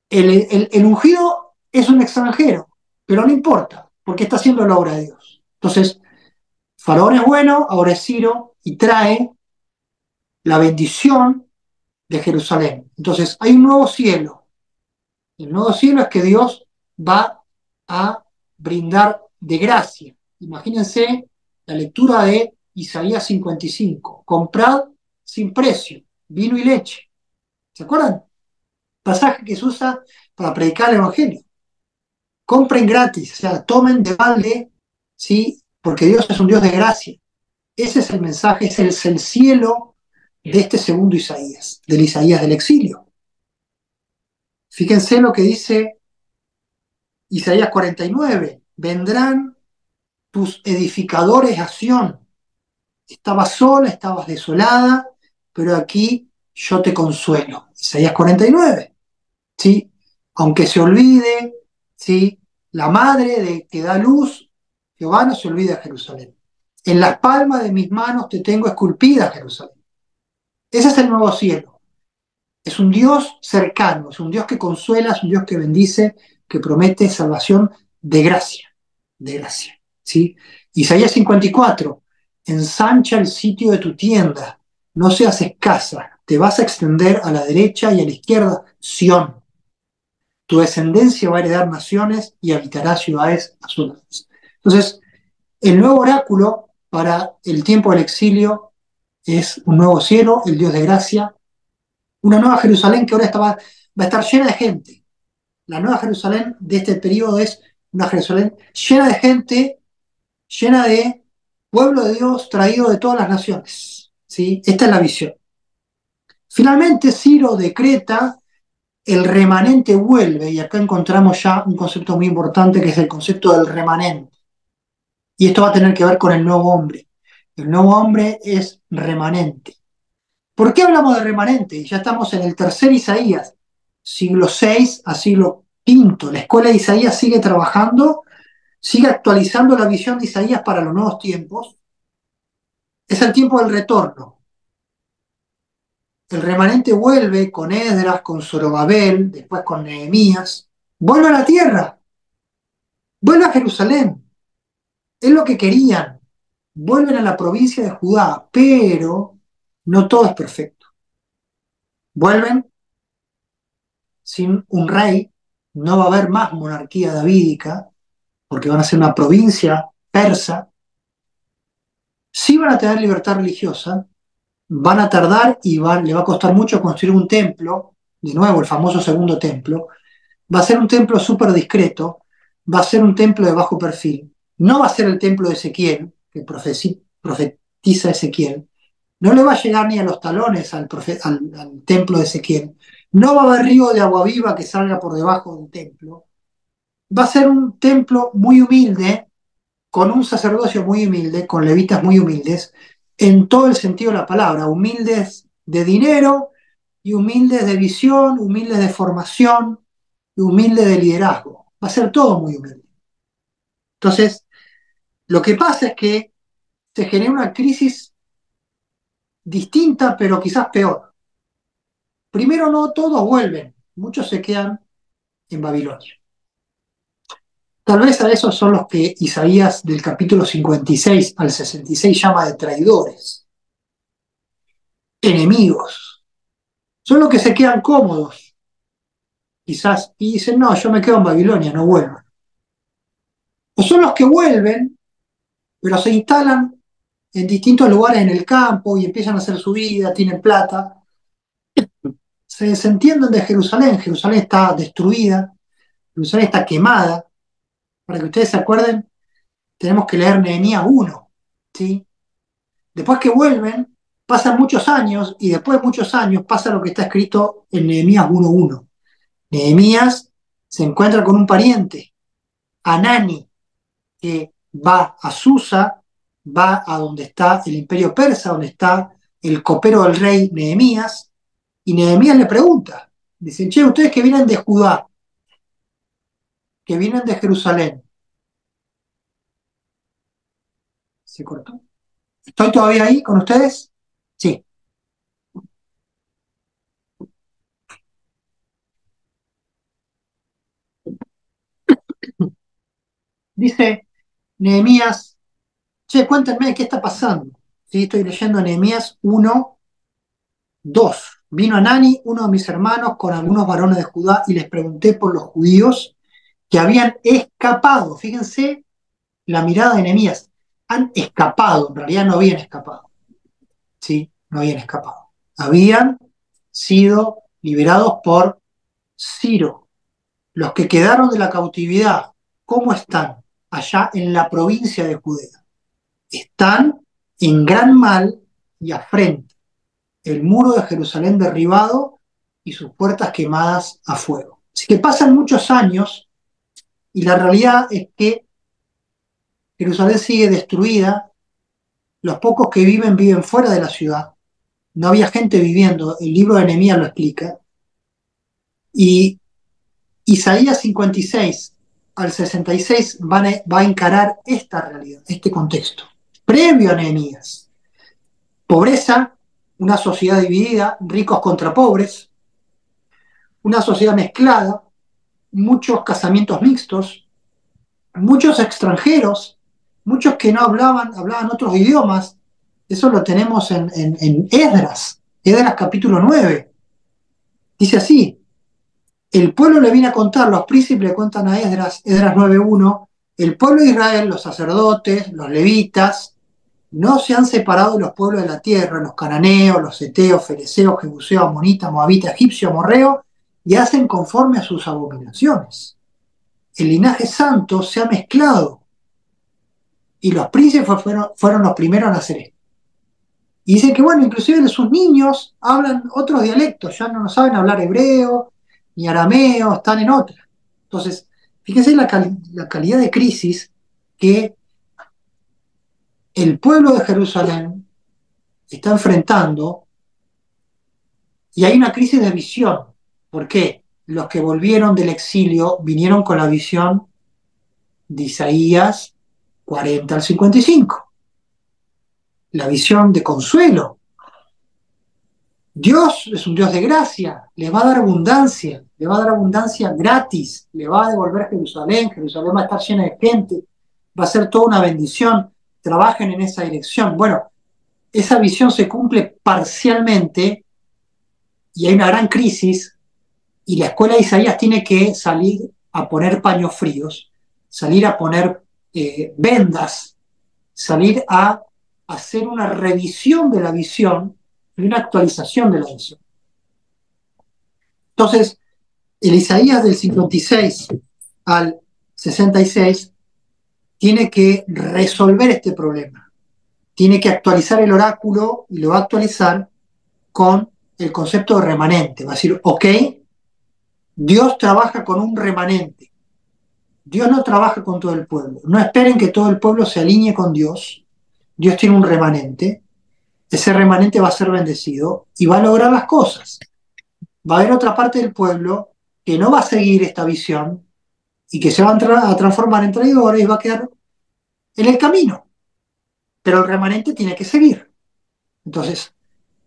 El ungido es un extranjero, pero no importa, porque está haciendo la obra de Dios. Entonces, Faraón es bueno, ahora es Ciro, y trae la bendición de Jerusalén. Entonces, hay un nuevo cielo. El nuevo cielo es que Dios va a brindar de gracia. Imagínense la lectura de Isaías 55. Comprad sin precio, vino y leche. ¿Se acuerdan? Pasaje que se usa para predicar el Evangelio. Compren gratis, o sea, tomen de balde, ¿sí? Porque Dios es un Dios de gracia. Ese es el mensaje, es el cielo de este segundo Isaías, del Isaías del exilio. Fíjense lo que dice Isaías 49. Vendrán tus edificadores a Sión. Estabas sola, estabas desolada, pero aquí yo te consuelo. Isaías 49. ¿Sí? Aunque se olvide, ¿sí? La madre de que da luz, Jehová no se olvida de Jerusalén. En las palmas de mis manos te tengo esculpida, Jerusalén. Ese es el nuevo cielo. Es un Dios cercano, es un Dios que consuela, es un Dios que bendice, que promete salvación de gracia, de gracia. ¿Sí? Isaías 54, ensancha el sitio de tu tienda, no seas escasa, te vas a extender a la derecha y a la izquierda, Sión. Tu descendencia va a heredar naciones y habitará ciudades azules. Entonces, el nuevo oráculo para el tiempo del exilio es un nuevo cielo, el Dios de gracia, una nueva Jerusalén que ahora va a estar llena de gente. La nueva Jerusalén de este periodo es una Jerusalén llena de gente, llena de pueblo de Dios traído de todas las naciones. ¿Sí? Esta es la visión. Finalmente, Ciro decreta el remanente vuelve, y acá encontramos ya un concepto muy importante que es el concepto del remanente. Y esto va a tener que ver con el nuevo hombre. El nuevo hombre es remanente. ¿Por qué hablamos de remanente? Ya estamos en el tercer Isaías, siglo VI a siglo V. La escuela de Isaías sigue trabajando, sigue actualizando la visión de Isaías para los nuevos tiempos. Es el tiempo del retorno. El remanente vuelve con Esdras, con Zorobabel, después con Nehemías. Vuelve a la tierra, vuelve a Jerusalén. Es lo que querían. Vuelven a la provincia de Judá, pero no todo es perfecto. Vuelven sin un rey, no va a haber más monarquía davídica, porque van a ser una provincia persa. Sí van a tener libertad religiosa, van a tardar y le va a costar mucho construir un templo, de nuevo el famoso segundo templo. Va a ser un templo súper discreto, va a ser un templo de bajo perfil. No va a ser el templo de Ezequiel, que profetiza Ezequiel. No le va a llegar ni a los talones al templo de Ezequiel. No va a haber río de agua viva que salga por debajo del templo. Va a ser un templo muy humilde, con un sacerdocio muy humilde, con levitas muy humildes, en todo el sentido de la palabra, humildes de dinero y humildes de visión, humildes de formación y humildes de liderazgo. Va a ser todo muy humilde. Entonces, lo que pasa es que se genera una crisis distinta, pero quizás peor. Primero, no todos vuelven, muchos se quedan en Babilonia. Tal vez a esos son los que Isaías del capítulo 56 al 66 llama de traidores, enemigos. Son los que se quedan cómodos, quizás, y dicen, no, yo me quedo en Babilonia, no vuelvo. O son los que vuelven, pero se instalan en distintos lugares en el campo y empiezan a hacer su vida, tienen plata, se desentienden de Jerusalén. Jerusalén está destruida, Jerusalén está quemada. Para que ustedes se acuerden, tenemos que leer Nehemías 1, ¿sí? Después que vuelven, pasan muchos años, y después de muchos años pasa lo que está escrito en Nehemías 1:1. Nehemías se encuentra con un pariente, Anani, que va a Susa, va a donde está el imperio persa, donde está el copero del rey Nehemías, y Nehemías le pregunta, dicen, che, ustedes que vienen de Judá, que vienen de Jerusalén, ¿se cortó? ¿Estoy todavía ahí con ustedes? Sí. Dice Nehemías, che, cuéntenme qué está pasando. Sí, estoy leyendo Nehemías 1:2. Vino Anani, uno de mis hermanos, con algunos varones de Judá, y les pregunté por los judíos que habían escapado. Fíjense la mirada de Nehemías. Han escapado, en realidad no habían escapado. Sí, no habían escapado. Habían sido liberados por Ciro. Los que quedaron de la cautividad, ¿cómo están? Allá en la provincia de Judea. Están en gran mal y afrenta. El muro de Jerusalén derribado y sus puertas quemadas a fuego. Así que pasan muchos años y la realidad es que Jerusalén sigue destruida. Los pocos que viven fuera de la ciudad. No había gente viviendo. El libro de Nehemías lo explica. Y Isaías 56 al 66 va a encarar esta realidad, este contexto. Previo a Nehemías. Pobreza, una sociedad dividida, ricos contra pobres, una sociedad mezclada, muchos casamientos mixtos, muchos extranjeros, muchos que no hablaban otros idiomas. Eso lo tenemos en Esdras capítulo 9. Dice así, el pueblo le viene a contar, los príncipes le cuentan a Esdras 9:1, el pueblo de Israel, los sacerdotes, los levitas, no se han separado de los pueblos de la tierra, los cananeos, los heteos, fereceos, jebuseos, amonitas, moabitas, egipcios, amorreos, y hacen conforme a sus abominaciones. El linaje santo se ha mezclado, y los príncipes fueron los primeros a hacer esto. Y dice que, bueno, inclusive sus niños hablan otros dialectos, ya no saben hablar hebreo, ni arameo, están en otra. Entonces, fíjense la calidad de crisis que el pueblo de Jerusalén está enfrentando, y hay una crisis de visión. ¿Por qué? Los que volvieron del exilio vinieron con la visión de Isaías 40 al 55. La visión de consuelo. Dios es un Dios de gracia, les va a dar abundancia, le va a dar abundancia gratis, le va a devolver Jerusalén va a estar llena de gente, va a ser toda una bendición, trabajen en esa dirección. Bueno, esa visión se cumple parcialmente y hay una gran crisis y la escuela de Isaías tiene que salir a poner paños fríos, salir a poner vendas, salir a hacer una revisión de la visión y una actualización de la visión. Entonces, el Isaías del 56 al 66 tiene que resolver este problema. Tiene que actualizar el oráculo y lo va a actualizar con el concepto de remanente. Va a decir, ok, Dios trabaja con un remanente. Dios no trabaja con todo el pueblo. No esperen que todo el pueblo se alinee con Dios. Dios tiene un remanente. Ese remanente va a ser bendecido y va a lograr las cosas. Va a haber otra parte del pueblo que no va a seguir esta visión y que se va a transformar en traidores y va a quedar en el camino. Pero el remanente tiene que seguir. Entonces,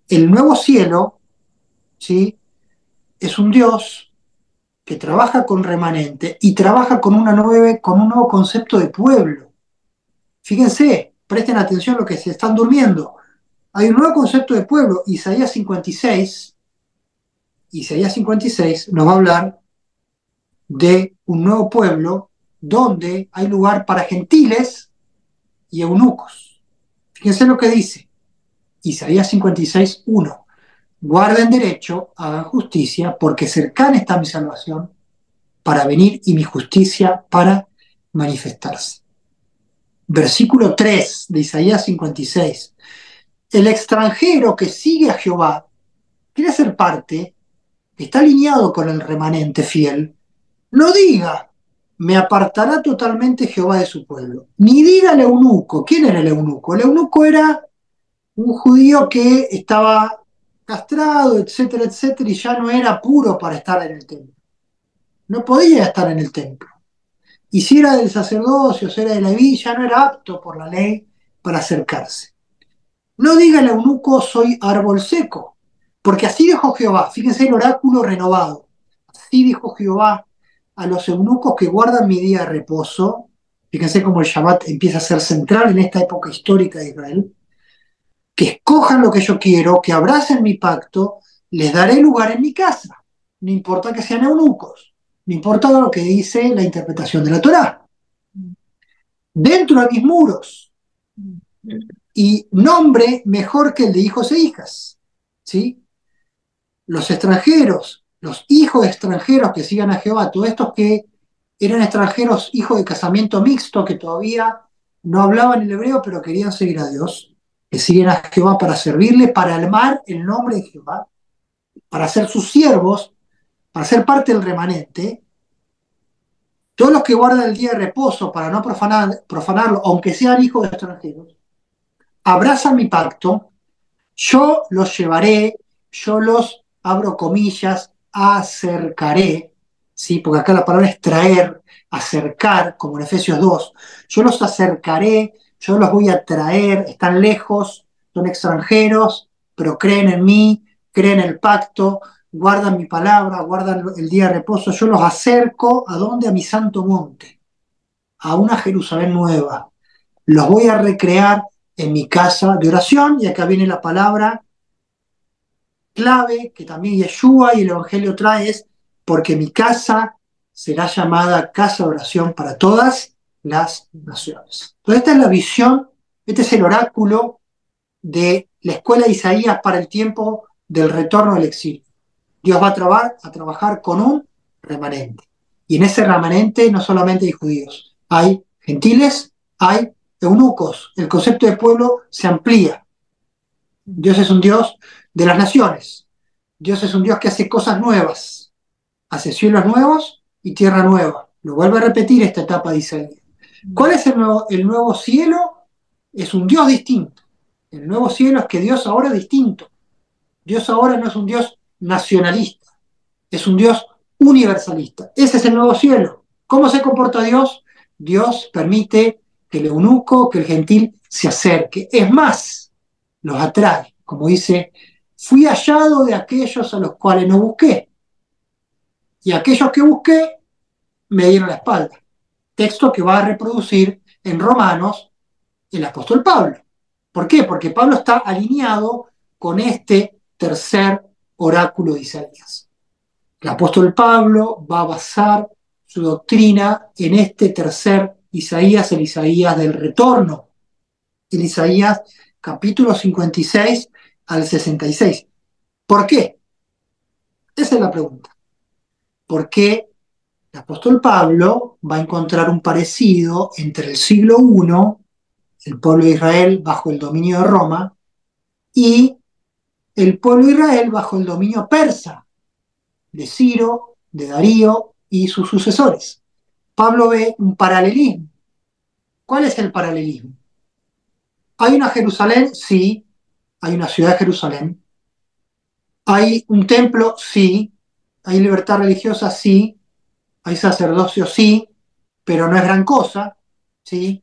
el nuevo cielo, ¿sí?, es un Dios que trabaja con remanente y trabaja con un nuevo concepto de pueblo. Fíjense, presten atención a lo que se están durmiendo. Hay un nuevo concepto de pueblo. Isaías 56 nos va a hablar de un nuevo pueblo donde hay lugar para gentiles y eunucos. Fíjense lo que dice Isaías 56:1. guarden derecho, hagan justicia, porque cercana está mi salvación para venir y mi justicia para manifestarse. Versículo 3 de Isaías 56. El extranjero que sigue a Jehová, quiere ser parte, está alineado con el remanente fiel, no diga, me apartará totalmente Jehová de su pueblo. Ni diga el eunuco. ¿Quién era el eunuco? El eunuco era un judío que estaba castrado, etcétera, etcétera, y ya no era puro para estar en el templo. No podía estar en el templo. Y si era del sacerdocio, si era de Leví, ya no era apto por la ley para acercarse. No diga el eunuco, soy árbol seco, porque así dijo Jehová. Fíjense el oráculo renovado. Así dijo Jehová a los eunucos que guardan mi día de reposo. Fíjense cómo el Shabbat empieza a ser central en esta época histórica de Israel. Que escojan lo que yo quiero, que abracen mi pacto, les daré lugar en mi casa. No importa que sean eunucos, no importa lo que dice la interpretación de la Torá. Dentro de mis muros, y nombre mejor que el de hijos e hijas. ¿Sí? Los extranjeros, los hijos extranjeros que sigan a Jehová, todos estos que eran extranjeros, hijos de casamiento mixto, que todavía no hablaban el hebreo, pero querían seguir a Dios, que siguen a Jehová para servirle, para amar el nombre de Jehová, para ser sus siervos, para ser parte del remanente. Todos los que guardan el día de reposo para no profanarlo, aunque sean hijos de extranjeros, abrazan mi pacto, yo los llevaré, yo los, abro comillas, acercaré, ¿sí? Porque acá la palabra es traer, acercar, como en Efesios 2. Yo los acercaré, yo los voy a traer, están lejos, son extranjeros, pero creen en mí, creen en el pacto, guardan mi palabra, guardan el día de reposo. Yo los acerco, ¿a dónde? A mi santo monte, a una Jerusalén nueva. Los voy a recrear en mi casa de oración, y acá viene la palabra clave que también Yeshua y el Evangelio trae, es porque mi casa será llamada casa de oración para todas las naciones. Entonces esta es la visión, este es el oráculo de la escuela de Isaías para el tiempo del retorno del exilio. Dios va a trabajar con un remanente. Y en ese remanente no solamente hay judíos, hay gentiles, hay eunucos. El concepto de pueblo se amplía. Dios es un Dios de las naciones. Dios es un Dios que hace cosas nuevas. Hace cielos nuevos y tierra nueva. Lo vuelve a repetir esta etapa de Isaías. ¿Cuál es el nuevo cielo? Es un Dios distinto. El nuevo cielo es que Dios ahora es distinto. Dios ahora no es un Dios nacionalista, es un Dios universalista. Ese es el nuevo cielo. ¿Cómo se comporta Dios? Dios permite que el eunuco, que el gentil se acerque. Es más, los atrae. Como dice, fui hallado de aquellos a los cuales no busqué. Y aquellos que busqué me dieron la espalda. Texto que va a reproducir en Romanos el apóstol Pablo. ¿Por qué? Porque Pablo está alineado con este tercer oráculo de Isaías. El apóstol Pablo va a basar su doctrina en este tercer Isaías, el Isaías del retorno, el Isaías capítulo 56 al 66. ¿Por qué? Esa es la pregunta. ¿Por qué el apóstol Pablo va a encontrar un parecido entre el siglo I, el pueblo de Israel bajo el dominio de Roma, y el pueblo de Israel bajo el dominio persa, de Ciro, de Darío y sus sucesores? Pablo ve un paralelismo. ¿Cuál es el paralelismo? ¿Hay una Jerusalén? Sí. ¿Hay una ciudad de Jerusalén? ¿Hay un templo? Sí. ¿Hay libertad religiosa? Sí. ¿Hay sacerdocio? Sí. Pero no es gran cosa. ¿Sí?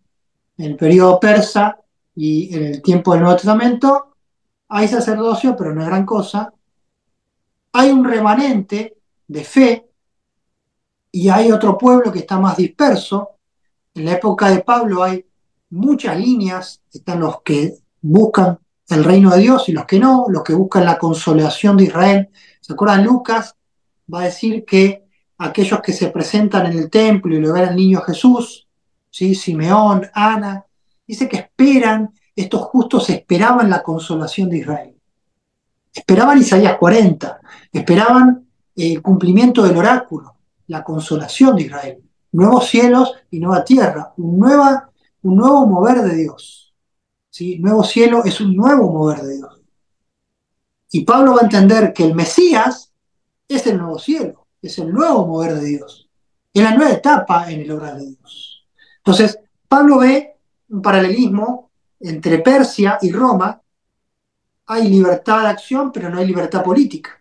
En el periodo persa y en el tiempo del Nuevo Testamento hay sacerdocio, pero no es gran cosa. Hay un remanente de fe y hay otro pueblo que está más disperso. En la época de Pablo hay muchas líneas, están los que buscan el reino de Dios y los que no, los que buscan la consolación de Israel. ¿Se acuerdan? Lucas va a decir que aquellos que se presentan en el templo y le ven al niño Jesús, ¿sí? Simeón, Ana, dice que esperan, estos justos esperaban la consolación de Israel. Esperaban Isaías 40, esperaban el cumplimiento del oráculo, la consolación de Israel, nuevos cielos y nueva tierra, un nuevo mover de Dios. ¿Sí? Nuevo cielo es un nuevo mover de Dios. Y Pablo va a entender que el Mesías es el nuevo cielo, es el nuevo mover de Dios, es la nueva etapa en el obrar de Dios. Entonces, Pablo ve un paralelismo entre Persia y Roma. Hay libertad de acción, pero no hay libertad política.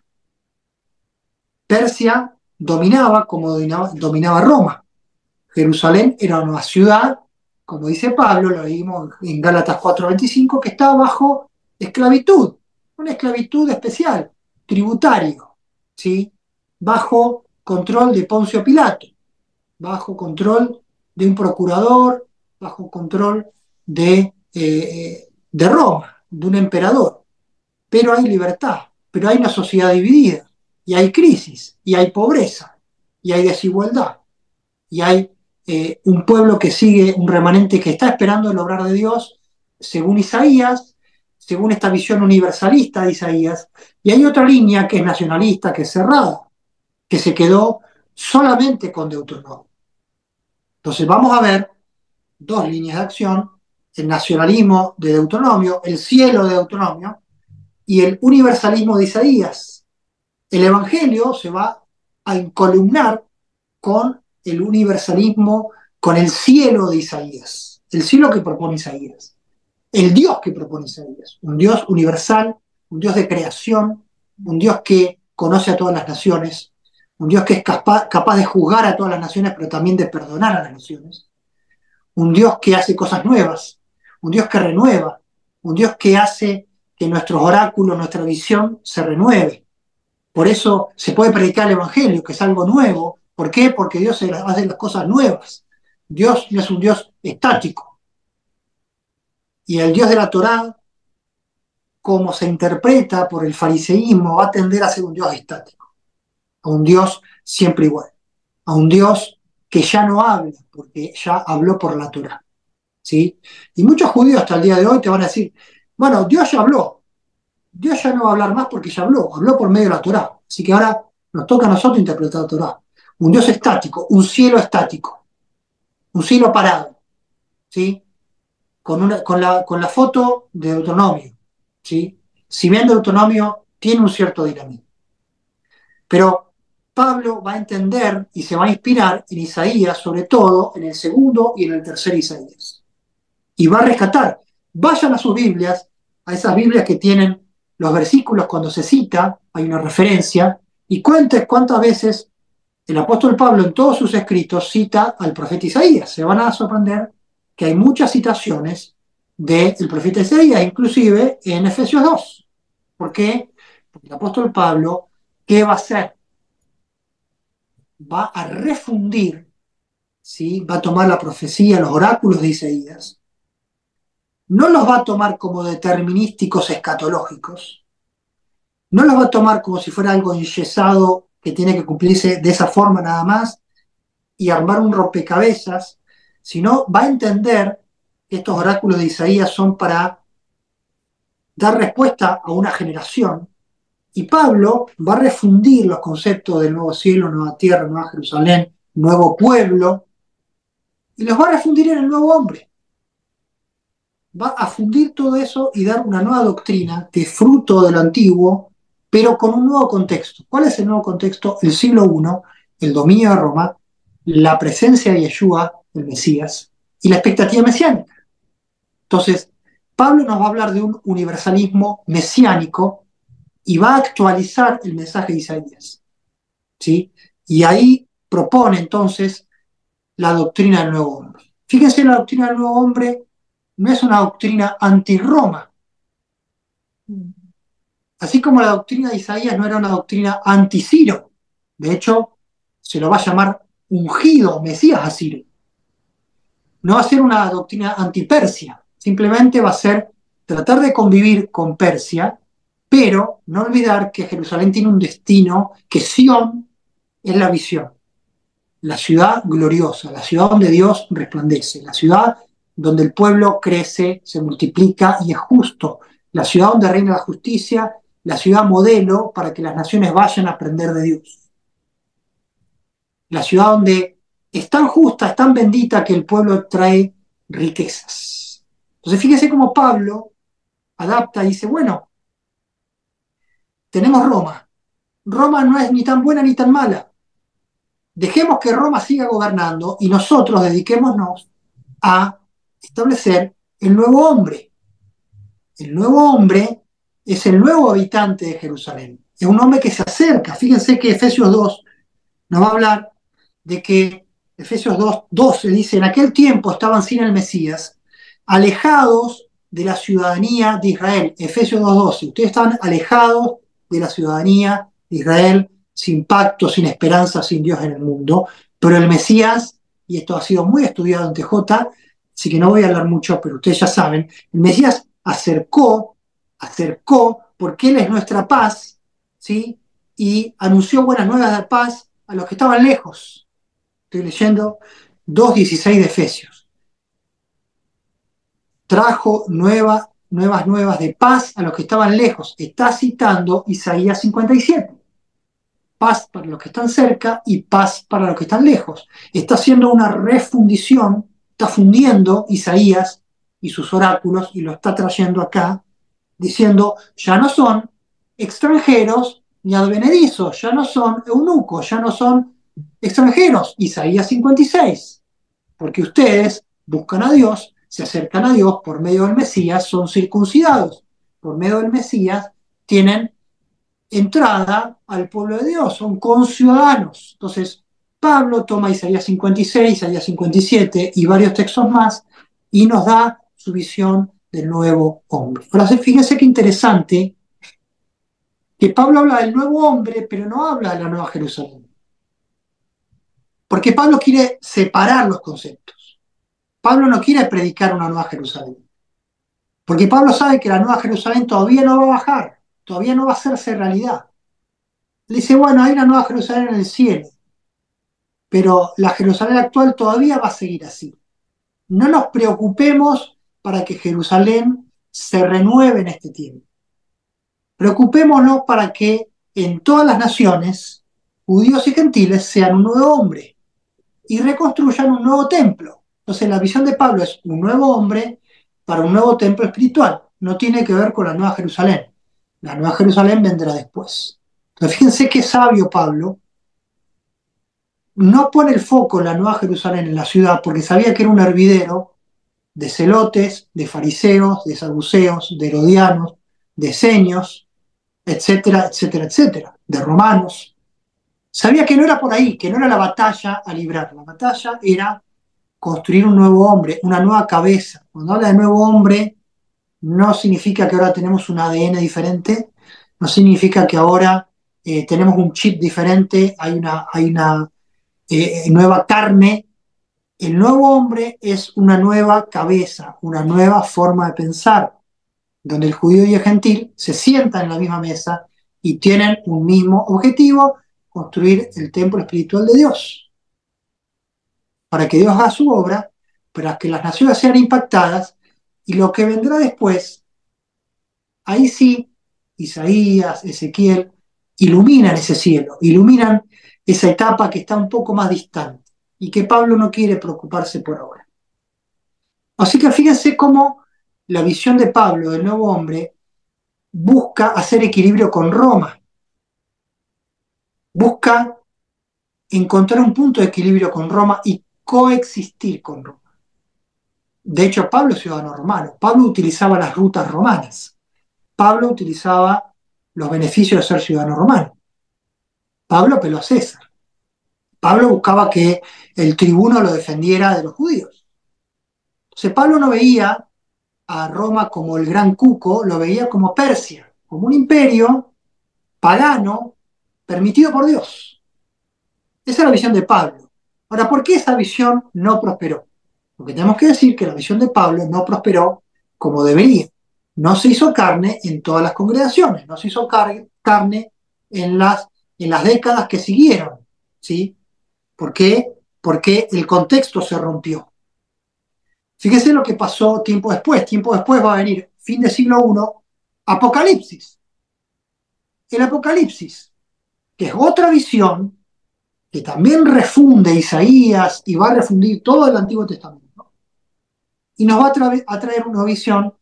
Persia dominaba como dominaba Roma. Jerusalén era una ciudad, como dice Pablo, lo leímos en Gálatas 4:25, que estaba bajo esclavitud, una esclavitud especial, tributario, ¿sí? Bajo control de Poncio Pilato, bajo control de un procurador, bajo control de Roma, de un emperador. Pero hay libertad, pero hay una sociedad dividida, y hay crisis, y hay pobreza, y hay desigualdad, y hay un pueblo que sigue, un remanente que está esperando el obrar de Dios, según Isaías, según esta visión universalista de Isaías, y hay otra línea que es nacionalista, que es cerrada, que se quedó solamente con Deuteronomio. Entonces vamos a ver dos líneas de acción: el nacionalismo de Deuteronomio, el cielo de Deuteronomio, y el universalismo de Isaías. El Evangelio se va a encolumnar con el universalismo, con el cielo de Isaías, el cielo que propone Isaías, el Dios que propone Isaías, un Dios universal, un Dios de creación, un Dios que conoce a todas las naciones, un Dios que es capaz de juzgar a todas las naciones, pero también de perdonar a las naciones, un Dios que hace cosas nuevas, un Dios que renueva, un Dios que hace que nuestros oráculos, nuestra visión se renueve. Por eso se puede predicar el Evangelio, que es algo nuevo. ¿Por qué? Porque Dios hace las cosas nuevas. Dios no es un Dios estático. Y el Dios de la Torá, como se interpreta por el fariseísmo, va a tender a ser un Dios estático, a un Dios siempre igual, a un Dios que ya no habla, porque ya habló por la Torá, ¿sí? Y muchos judíos hasta el día de hoy te van a decir, bueno, Dios ya habló, Dios ya no va a hablar más porque ya habló por medio de la Torá. Así que ahora nos toca a nosotros interpretar la Torá. Un Dios estático, un cielo parado, ¿sí? Con la foto de Deuteronomio, ¿sí? Si bien Deuteronomio tiene un cierto dinamismo. Pero Pablo va a entender y se va a inspirar en Isaías, sobre todo en el segundo y en el tercer Isaías. Y va a rescatar. Vayan a sus Biblias, a esas Biblias que tienen los versículos cuando se cita, hay una referencia, y cuenten cuántas veces el apóstol Pablo en todos sus escritos cita al profeta Isaías. Se van a sorprender que hay muchas citaciones del profeta Isaías, inclusive en Efesios 2. ¿Por qué? Porque el apóstol Pablo, ¿qué va a hacer? Va a refundir, ¿sí? Va a tomar la profecía, los oráculos de Isaías, no los va a tomar como determinísticos escatológicos, no los va a tomar como si fuera algo enyesado que tiene que cumplirse de esa forma nada más y armar un rompecabezas, sino va a entender que estos oráculos de Isaías son para dar respuesta a una generación, y Pablo va a refundir los conceptos del nuevo cielo, nueva tierra, nueva Jerusalén, nuevo pueblo, y los va a refundir en el nuevo hombre. Va a fundir todo eso y dar una nueva doctrina de fruto de lo antiguo, pero con un nuevo contexto. ¿Cuál es el nuevo contexto? El siglo I, el dominio de Roma, la presencia de Yeshua, el Mesías, y la expectativa mesiánica. Entonces, Pablo nos va a hablar de un universalismo mesiánico y va a actualizar el mensaje de Isaías, ¿sí? Y ahí propone entonces la doctrina del nuevo hombre. Fíjense, la doctrina del nuevo hombre no es una doctrina anti-Roma. Así como la doctrina de Isaías no era una doctrina anti-Ciro. De hecho, se lo va a llamar ungido Mesías a Ciro. No va a ser una doctrina anti-Persia. Simplemente va a ser tratar de convivir con Persia, pero no olvidar que Jerusalén tiene un destino, que Sión es la visión. La ciudad gloriosa, la ciudad donde Dios resplandece, la ciudad donde el pueblo crece, se multiplica y es justo, la ciudad donde reina la justicia la ciudad modelo para que las naciones vayan a aprender de Dios. La ciudad donde es tan justa, es tan bendita que el pueblo trae riquezas. Entonces fíjese cómo Pablo adapta y dice, bueno, tenemos Roma. Roma no es ni tan buena ni tan mala. Dejemos que Roma siga gobernando y nosotros dediquémonos a establecer el nuevo hombre. El nuevo hombre es el nuevo habitante de Jerusalén. Es un hombre que se acerca. Fíjense que Efesios 2 nos va a hablar de que Efesios 2:12 dice, en aquel tiempo estaban sin el Mesías, alejados de la ciudadanía de Israel. Efesios 2:12, ustedes están alejados de la ciudadanía de Israel, sin pacto, sin esperanza, sin Dios en el mundo, pero el Mesías, y esto ha sido muy estudiado en TJ, así que no voy a hablar mucho, pero ustedes ya saben, el Mesías acercó, porque Él es nuestra paz, ¿sí? Y anunció buenas nuevas de paz a los que estaban lejos. Estoy leyendo 2:16 de Efesios. Trajo nuevas de paz a los que estaban lejos. Está citando Isaías 57. Paz para los que están cerca y paz para los que están lejos. Está haciendo una refundición, está fundiendo Isaías y sus oráculos y lo está trayendo acá, diciendo, ya no son extranjeros ni advenedizos, ya no son eunucos, ya no son extranjeros. Isaías 56, porque ustedes buscan a Dios, se acercan a Dios por medio del Mesías, son circuncidados. Por medio del Mesías tienen entrada al pueblo de Dios, son conciudadanos. Entonces, Pablo toma Isaías 56, Isaías 57 y varios textos más y nos da su visión del nuevo hombre. Ahora, fíjense qué interesante que Pablo habla del nuevo hombre, pero no habla de la nueva Jerusalén. Porque Pablo quiere separar los conceptos. Pablo no quiere predicar una nueva Jerusalén. Porque Pablo sabe que la nueva Jerusalén todavía no va a bajar, todavía no va a hacerse realidad. Le dice, bueno, hay una nueva Jerusalén en el cielo, pero la Jerusalén actual todavía va a seguir así. No nos preocupemos para que Jerusalén se renueve en este tiempo. Preocupémonos para que en todas las naciones, judíos y gentiles, sean un nuevo hombre y reconstruyan un nuevo templo. Entonces la visión de Pablo es un nuevo hombre para un nuevo templo espiritual. No tiene que ver con la nueva Jerusalén. La nueva Jerusalén vendrá después. Entonces fíjense qué sabio Pablo. No pone el foco en la nueva Jerusalén, en la ciudad, porque sabía que era un hervidero de celotes, de fariseos, de saduceos, de herodianos, de esenios, etcétera, etcétera, etcétera, de romanos. Sabía que no era por ahí, que no era la batalla a librar. La batalla era construir un nuevo hombre, una nueva cabeza. Cuando habla de nuevo hombre, no significa que ahora tenemos un ADN diferente, no significa que ahora tenemos un chip diferente, hay una nueva carne. El nuevo hombre es una nueva cabeza, una nueva forma de pensar, donde el judío y el gentil se sientan en la misma mesa y tienen un mismo objetivo, construir el templo espiritual de Dios, para que Dios haga su obra, para que las naciones sean impactadas, y lo que vendrá después, ahí sí, Isaías, Ezequiel, iluminan ese cielo, iluminan esa etapa que está un poco más distante y que Pablo no quiere preocuparse por ahora. Así que fíjense cómo la visión de Pablo del nuevo hombre busca hacer equilibrio con Roma, busca encontrar un punto de equilibrio con Roma y coexistir con Roma. De hecho, Pablo es ciudadano romano, Pablo utilizaba las rutas romanas, Pablo utilizaba los beneficios de ser ciudadano romano, Pablo apeló a César, Pablo buscaba que el tribuno lo defendiera de los judíos. Entonces Pablo no veía a Roma como el gran cuco, lo veía como Persia, como un imperio pagano permitido por Dios. Esa es la visión de Pablo. Ahora, ¿por qué esa visión no prosperó? Porque tenemos que decir que la visión de Pablo no prosperó como debería. No se hizo carne en todas las congregaciones, no se hizo carne en las décadas que siguieron, ¿sí? ¿Por qué? Porque el contexto se rompió. Fíjese lo que pasó tiempo después. Tiempo después va a venir, fin del siglo I, Apocalipsis. el Apocalipsis, que es otra visión que también refunde Isaías y va a refundir todo el Antiguo Testamento, y nos va a traer una visión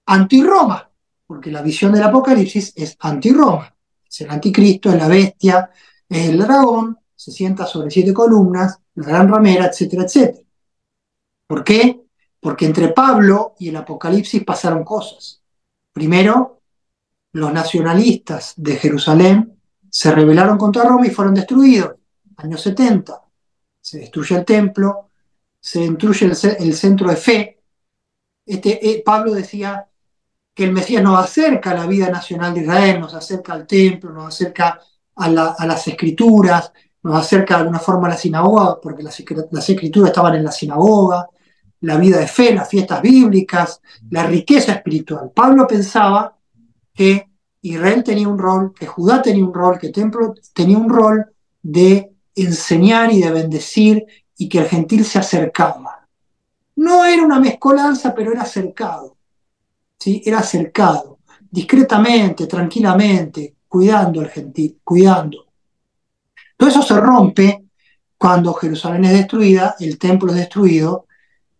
anti-Roma, porque la visión del Apocalipsis es anti-Roma. Es el anticristo, es la bestia, es el dragón, se sienta sobre 7 columnas, la gran ramera, etcétera, etcétera. ¿Por qué? Porque entre Pablo y el Apocalipsis pasaron cosas. Primero, los nacionalistas de Jerusalén se rebelaron contra Roma y fueron destruidos. Años 70. Se destruye el templo, se destruye el centro de fe. Pablo decía que el Mesías nos acerca a la vida nacional de Israel, nos acerca al templo, nos acerca a las escrituras, nos acerca de alguna forma a la sinagoga, porque las escrituras estaban en la sinagoga, la vida de fe, las fiestas bíblicas, la riqueza espiritual. Pablo pensaba que Israel tenía un rol, que Judá tenía un rol, que el templo tenía un rol de enseñar y de bendecir, y que el gentil se acercaba. No era una mezcolanza, pero era acercado. ¿Sí? Era acercado, discretamente, tranquilamente, cuidando al gentil, cuidando. Todo eso se rompe cuando Jerusalén es destruida, el templo es destruido,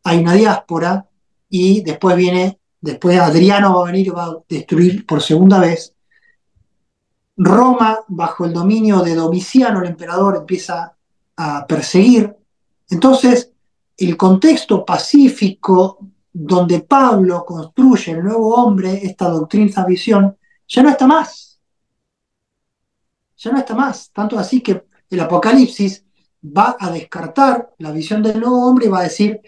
hay una diáspora, y después Adriano va a venir y va a destruir por segunda vez. Roma, bajo el dominio de Domiciano, el emperador, empieza a perseguir. Entonces, el contexto pacífico donde Pablo construye el nuevo hombre, esta doctrina, esta visión, ya no está más. Ya no está más. Tanto así que el Apocalipsis va a descartar la visión del nuevo hombre y va a decir,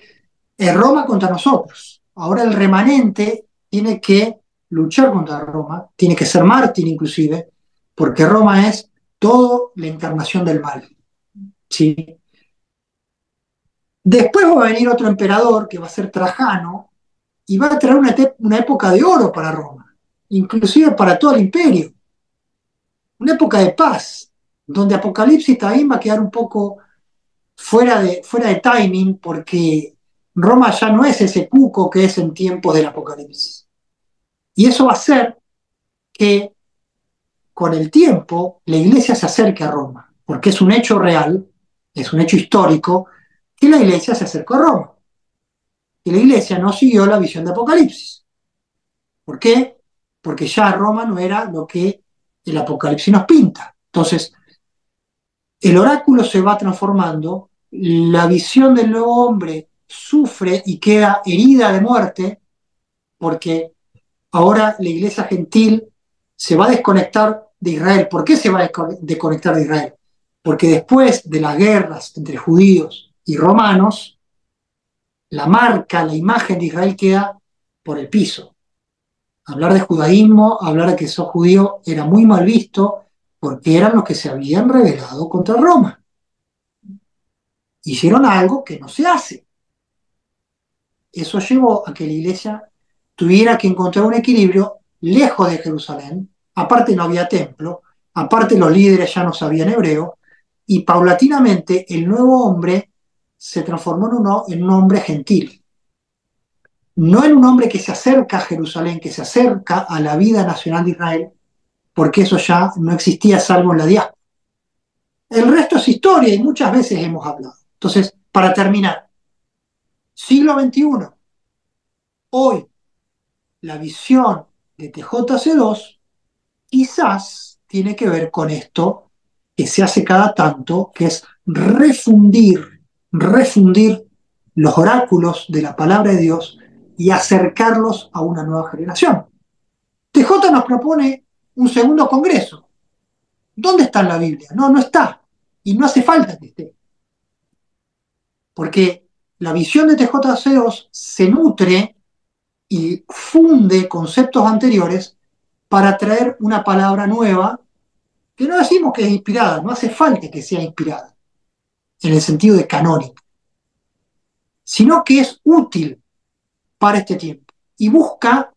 es Roma contra nosotros. Ahora el remanente tiene que luchar contra Roma, tiene que ser mártir inclusive, porque Roma es toda la encarnación del mal. ¿Sí? Después va a venir otro emperador, que va a ser Trajano, y va a traer una época de oro para Roma, inclusive para todo el imperio. Una época de paz, donde Apocalipsis también va a quedar un poco fuera de timing, porque Roma ya no es ese cuco que es en tiempos del Apocalipsis. Y eso va a hacer que con el tiempo la iglesia se acerque a Roma, porque es un hecho real, es un hecho histórico, que la iglesia se acercó a Roma. Y la iglesia no siguió la visión de Apocalipsis. ¿Por qué? Porque ya Roma no era lo que el Apocalipsis nos pinta. Entonces, el oráculo se va transformando, la visión del nuevo hombre sufre y queda herida de muerte, porque ahora la iglesia gentil se va a desconectar de Israel. ¿Por qué se va a desconectar de Israel? Porque después de las guerras entre judíos y romanos, la marca, la imagen de Israel queda por el piso. Hablar de judaísmo, hablar de que sos judío, era muy mal visto, porque eran los que se habían rebelado contra Roma. Hicieron algo que no se hace. Eso llevó a que la iglesia tuviera que encontrar un equilibrio lejos de Jerusalén. Aparte no había templo, aparte los líderes ya no sabían hebreo, y paulatinamente el nuevo hombre se transformó en un hombre gentil. No en un hombre que se acerca a Jerusalén, que se acerca a la vida nacional de Israel, porque eso ya no existía salvo en la diáspora. El resto es historia y muchas veces hemos hablado. Entonces, para terminar, siglo XXI, hoy la visión de TJC2 quizás tiene que ver con esto que se hace cada tanto, que es refundir los oráculos de la palabra de Dios y acercarlos a una nueva generación. TJ nos propone un segundo congreso. ¿Dónde está en la Biblia? No está. Y no hace falta que esté. Porque la visión de TJC2 se nutre y funde conceptos anteriores para traer una palabra nueva, que no decimos que es inspirada, no hace falta que sea inspirada, en el sentido de canónica, sino que es útil para este tiempo y busca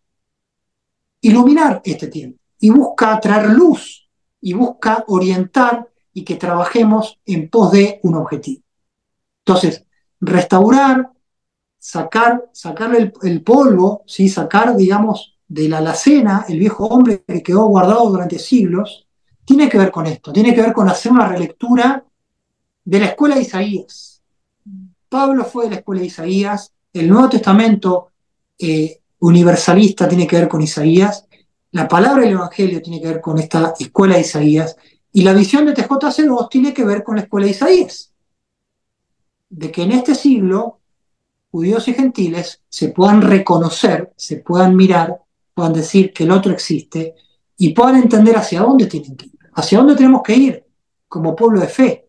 iluminar este tiempo, y busca traer luz, y busca orientar y que trabajemos en pos de un objetivo. Entonces, restaurar, sacarle el polvo, ¿sí? Sacar, digamos, de la alacena el viejo hombre que quedó guardado durante siglos, tiene que ver con esto, tiene que ver con hacer una relectura de la escuela de Isaías. Pablo fue de la escuela de Isaías, el Nuevo Testamento universalista tiene que ver con Isaías, la palabra del Evangelio tiene que ver con esta escuela de Isaías, y la visión de TJC2 tiene que ver con la escuela de Isaías, de que en este siglo judíos y gentiles se puedan reconocer, se puedan mirar, puedan decir que el otro existe y puedan entender hacia dónde tienen que ir, hacia dónde tenemos que ir como pueblo de fe,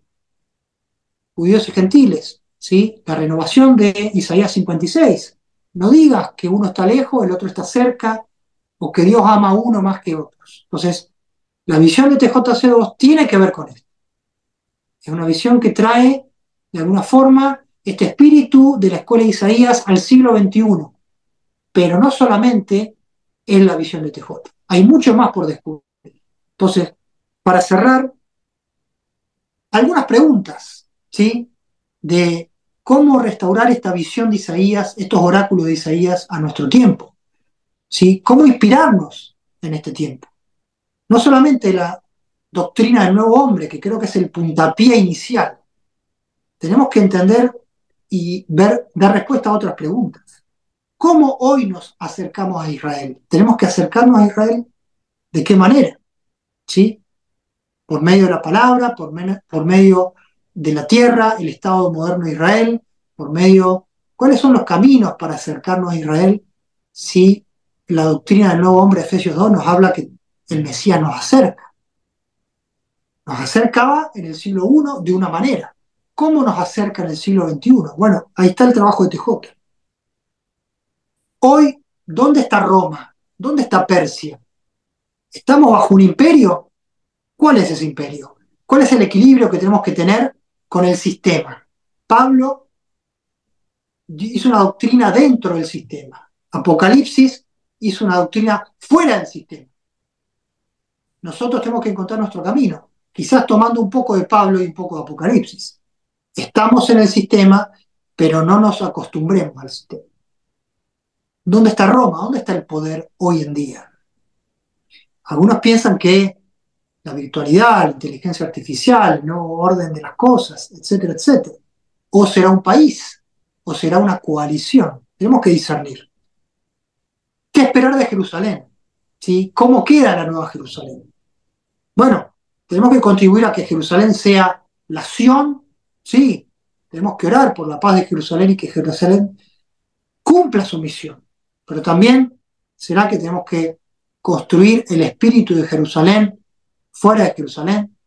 judíos y gentiles, ¿sí? La renovación de Isaías 56. No digas que uno está lejos, el otro está cerca, o que Dios ama a uno más que otros. Entonces, la visión de TJC2 tiene que ver con esto. Es una visión que trae, de alguna forma, este espíritu de la escuela de Isaías al siglo XXI. Pero no solamente es la visión de TJ. Hay mucho más por descubrir. Entonces, para cerrar, algunas preguntas, ¿sí? De cómo restaurar esta visión de Isaías, estos oráculos de Isaías a nuestro tiempo, ¿sí? Cómo inspirarnos en este tiempo. No solamente la doctrina del nuevo hombre, que creo que es el puntapié inicial. Tenemos que entender y dar respuesta a otras preguntas. ¿Cómo hoy nos acercamos a Israel? ¿Tenemos que acercarnos a Israel? ¿De qué manera? ¿Sí? Por medio de la palabra, por medio de la tierra, el Estado moderno de Israel, por medio... ¿Cuáles son los caminos para acercarnos a Israel si la doctrina del nuevo hombre, Efesios 2, nos habla que el Mesías nos acerca? Nos acercaba en el siglo I de una manera. ¿Cómo nos acerca en el siglo XXI? Bueno, ahí está el trabajo de TJ. Hoy, ¿dónde está Roma? ¿Dónde está Persia? ¿Estamos bajo un imperio? ¿Cuál es ese imperio? ¿Cuál es el equilibrio que tenemos que tener con el sistema? Pablo hizo una doctrina dentro del sistema. Apocalipsis hizo una doctrina fuera del sistema. Nosotros tenemos que encontrar nuestro camino, quizás tomando un poco de Pablo y un poco de Apocalipsis. Estamos en el sistema, pero no nos acostumbremos al sistema. ¿Dónde está Roma? ¿Dónde está el poder hoy en día? Algunos piensan que la virtualidad, la inteligencia artificial, el nuevo orden de las cosas, etcétera, etcétera. O será un país, o será una coalición. Tenemos que discernir. ¿Qué esperar de Jerusalén? ¿Sí? ¿Cómo queda la nueva Jerusalén? Bueno, tenemos que contribuir a que Jerusalén sea la Sión, sí. Tenemos que orar por la paz de Jerusalén y que Jerusalén cumpla su misión. Pero también será que tenemos que construir el espíritu de Jerusalén fuera de Jerusalén,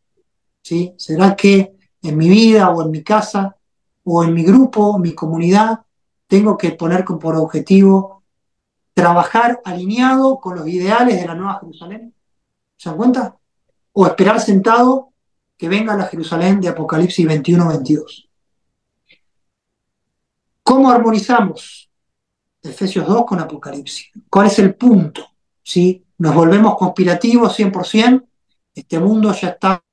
¿sí? ¿Será que en mi vida o en mi casa o en mi grupo, mi comunidad, tengo que poner por objetivo trabajar alineado con los ideales de la nueva Jerusalén? ¿Se dan cuenta? O esperar sentado que venga la Jerusalén de Apocalipsis 21-22. ¿Cómo armonizamos Efesios 2 con Apocalipsis? ¿Cuál es el punto? ¿Sí? ¿Nos volvemos conspirativos 100%? Este mundo ya está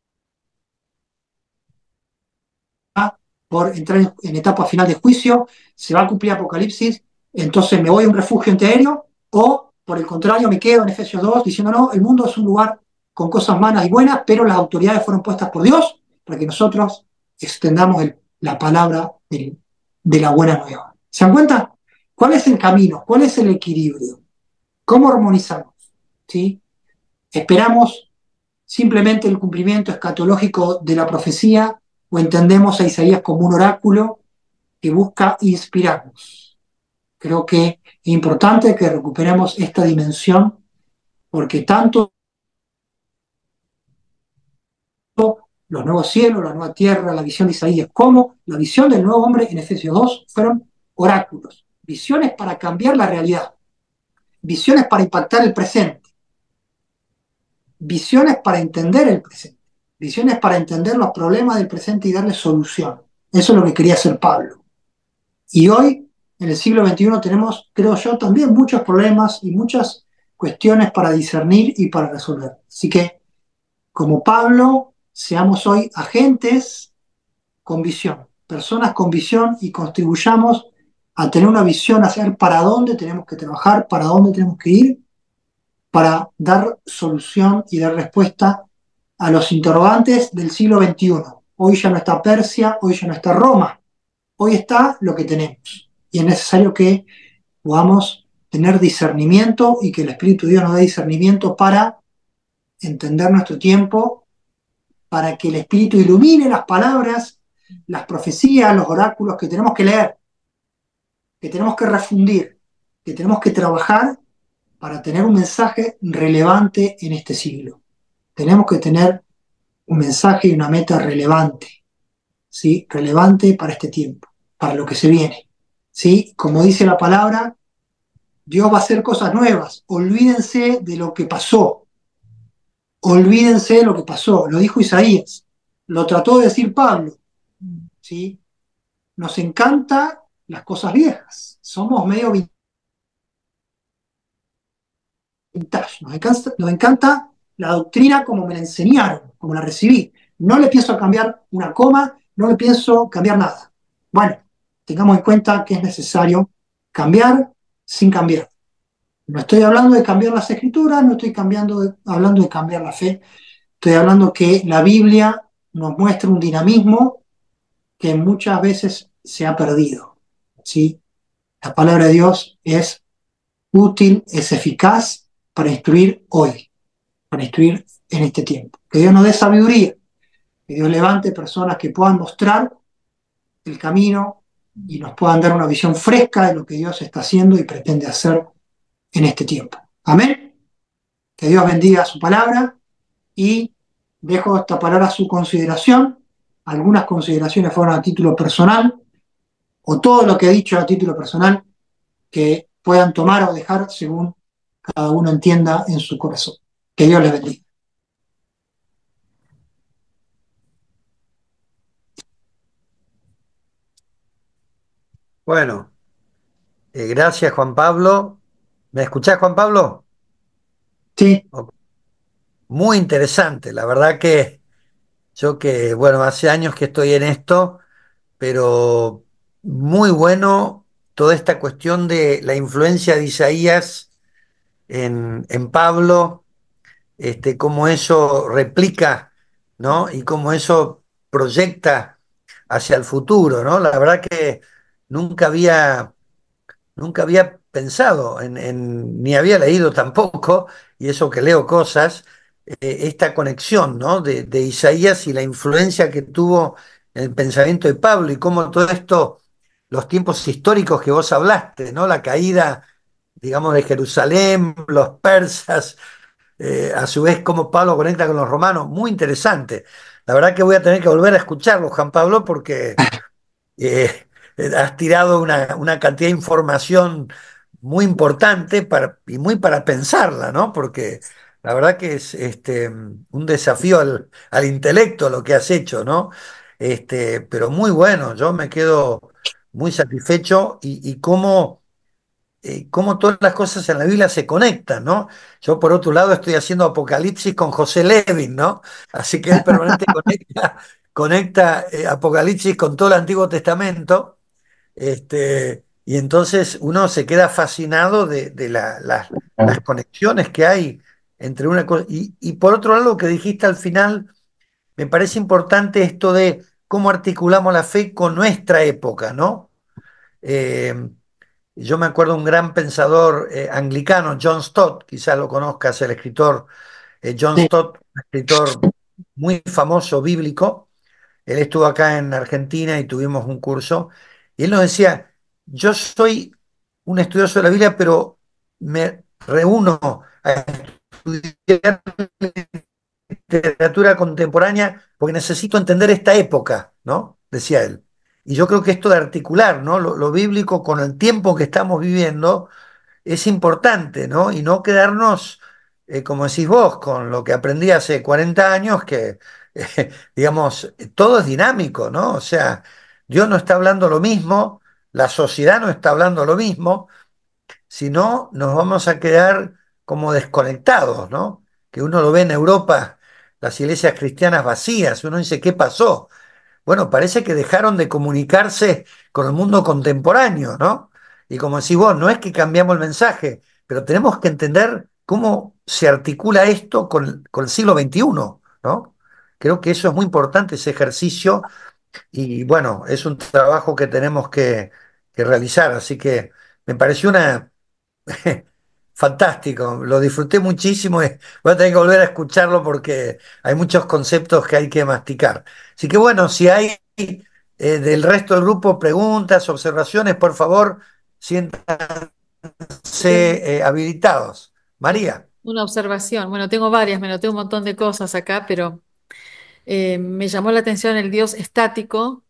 por entrar en etapa final de juicio, se va a cumplir Apocalipsis, entonces me voy a un refugio antiaéreo, o por el contrario me quedo en Efesios 2 diciendo no, el mundo es un lugar con cosas malas y buenas, pero las autoridades fueron puestas por Dios para que nosotros extendamos la palabra de la buena nueva. ¿Se dan cuenta? ¿Cuál es el camino? ¿Cuál es el equilibrio? ¿Cómo armonizamos? ¿Sí? ¿Esperamos simplemente el cumplimiento escatológico de la profecía o entendemos a Isaías como un oráculo que busca inspirarnos? Creo que es importante que recuperemos esta dimensión porque tanto los nuevos cielos, la nueva tierra, la visión de Isaías, como la visión del nuevo hombre en Efesios 2 fueron oráculos, visiones para cambiar la realidad, visiones para impactar el presente, visiones para entender el presente, visiones para entender los problemas del presente y darle solución. Eso es lo que quería hacer Pablo. Y hoy, en el siglo XXI, tenemos, creo yo, también muchos problemas y muchas cuestiones para discernir y para resolver. Así que, como Pablo, seamos hoy agentes con visión, personas con visión y contribuyamos a tener una visión, a saber para dónde tenemos que trabajar, para dónde tenemos que ir, para dar solución y dar respuesta a los interrogantes del siglo XXI. Hoy ya no está Persia, hoy ya no está Roma, hoy está lo que tenemos. Y es necesario que podamos tener discernimiento y que el Espíritu de Dios nos dé discernimiento para entender nuestro tiempo, para que el Espíritu ilumine las palabras, las profecías, los oráculos que tenemos que leer, que tenemos que refundir, que tenemos que trabajar para tener un mensaje relevante en este siglo. Tenemos que tener un mensaje y una meta relevante, ¿sí? Relevante para este tiempo, para lo que se viene, ¿sí? Como dice la palabra, Dios va a hacer cosas nuevas. Olvídense de lo que pasó. Olvídense de lo que pasó. Lo dijo Isaías. Lo trató de decir Pablo, ¿sí? Nos encantan las cosas viejas. Somos medio vintage. Nos encanta la doctrina como me la enseñaron, como la recibí. No le pienso cambiar una coma, no le pienso cambiar nada. Bueno, tengamos en cuenta que es necesario cambiar sin cambiar. No estoy hablando de cambiar las escrituras, no estoy hablando de cambiar la fe, estoy hablando que la Biblia nos muestra un dinamismo que muchas veces se ha perdido, ¿sí? La palabra de Dios es útil, es eficaz para instruir hoy, para instruir en este tiempo. Que Dios nos dé sabiduría, que Dios levante personas que puedan mostrar el camino y nos puedan dar una visión fresca de lo que Dios está haciendo y pretende hacer en este tiempo. Amén. Que Dios bendiga su palabra y dejo esta palabra a su consideración. Algunas consideraciones fueron a título personal, o todo lo que he dicho a título personal, que puedan tomar o dejar según cada uno entienda en su corazón. Que Dios les bendiga. Bueno, gracias Juan Pablo. ¿Me escuchás, Juan Pablo? Sí, Muy interesante, la verdad que yo que, bueno, hace años que estoy en esto, pero muy bueno toda esta cuestión de la influencia de Isaías en Pablo, cómo eso replica, ¿no? Y cómo eso proyecta hacia el futuro, ¿no? La verdad que nunca había Nunca había pensado ni había leído tampoco, y eso que leo cosas, esta conexión, ¿no? de Isaías y la influencia que tuvo en el pensamiento de Pablo y cómo todo esto, los tiempos históricos que vos hablaste, ¿no? La caída, digamos, de Jerusalén, los persas, a su vez cómo Pablo conecta con los romanos, muy interesante. La verdad que voy a tener que volver a escucharlo, Juan Pablo, porque eh, has tirado una cantidad de información muy importante y muy para pensarla, ¿no? Porque la verdad que es un desafío al intelecto lo que has hecho, ¿no? Pero muy bueno, yo me quedo muy satisfecho y cómo todas las cosas en la Biblia se conectan, ¿no? Yo por otro lado estoy haciendo Apocalipsis con José Levin, ¿no? Así que él permanente conecta Apocalipsis con todo el Antiguo Testamento, y entonces uno se queda fascinado de las conexiones que hay entre una cosa. Y por otro lado, lo que dijiste al final, me parece importante esto de cómo articulamos la fe con nuestra época, ¿no? Eh, yo me acuerdo de un gran pensador anglicano, John Stott, quizás lo conozcas, el escritor John sí, Stott, un escritor muy famoso bíblico. Él estuvo acá en Argentina y tuvimos un curso, y él nos decía, yo soy un estudioso de la Biblia, pero me reúno a estudiar literatura contemporánea porque necesito entender esta época, ¿no? Decía él. Y yo creo que esto de articular, ¿no? Lo bíblico con el tiempo que estamos viviendo es importante, ¿no? Y no quedarnos, como decís vos, con lo que aprendí hace 40 años, que, digamos, todo es dinámico, ¿no? O sea, Dios no está hablando lo mismo, la sociedad no está hablando lo mismo, sino nos vamos a quedar como desconectados, ¿no? Que uno lo ve en Europa, las iglesias cristianas vacías, uno dice, ¿qué pasó? Bueno, parece que dejaron de comunicarse con el mundo contemporáneo, ¿no? Y como decís vos, no es que cambiamos el mensaje, pero tenemos que entender cómo se articula esto con el siglo XXI, ¿no? ¿no? Creo que eso es muy importante, ese ejercicio, y bueno, es un trabajo que tenemos que realizar, así que me pareció una fantástico, lo disfruté muchísimo y voy a tener que volver a escucharlo porque hay muchos conceptos que hay que masticar. Así que bueno, si hay del resto del grupo preguntas, observaciones, por favor, siéntanse habilitados. María. Una observación. Bueno, tengo varias, me noté un montón de cosas acá, pero me llamó la atención el Dios estático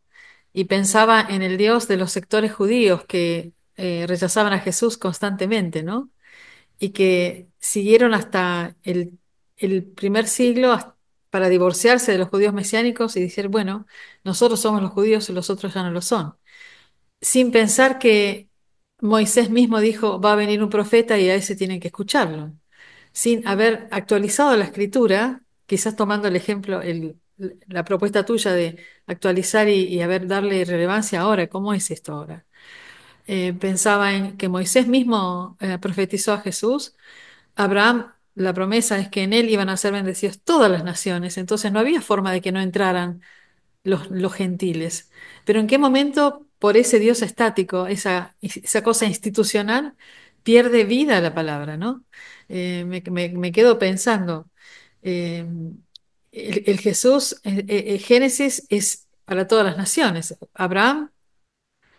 y pensaba en el Dios de los sectores judíos que rechazaban a Jesús constantemente, ¿no? Y que siguieron hasta el primer siglo para divorciarse de los judíos mesiánicos y decir, bueno, nosotros somos los judíos y los otros ya no lo son, sin pensar que Moisés mismo dijo, va a venir un profeta y a ese tienen que escucharlo, sin haber actualizado la escritura, quizás tomando el ejemplo, la propuesta tuya de actualizar y haber darle relevancia ahora, ¿cómo es esto ahora? Pensaba en que Moisés mismo profetizó a Jesús. Abraham, la promesa es que en él iban a ser bendecidos todas las naciones, entonces no había forma de que no entraran los gentiles. Pero ¿en qué momento, por ese Dios estático, esa cosa institucional, pierde vida la palabra, ¿no? Me quedo pensando, eh, el Jesús, Génesis es para todas las naciones.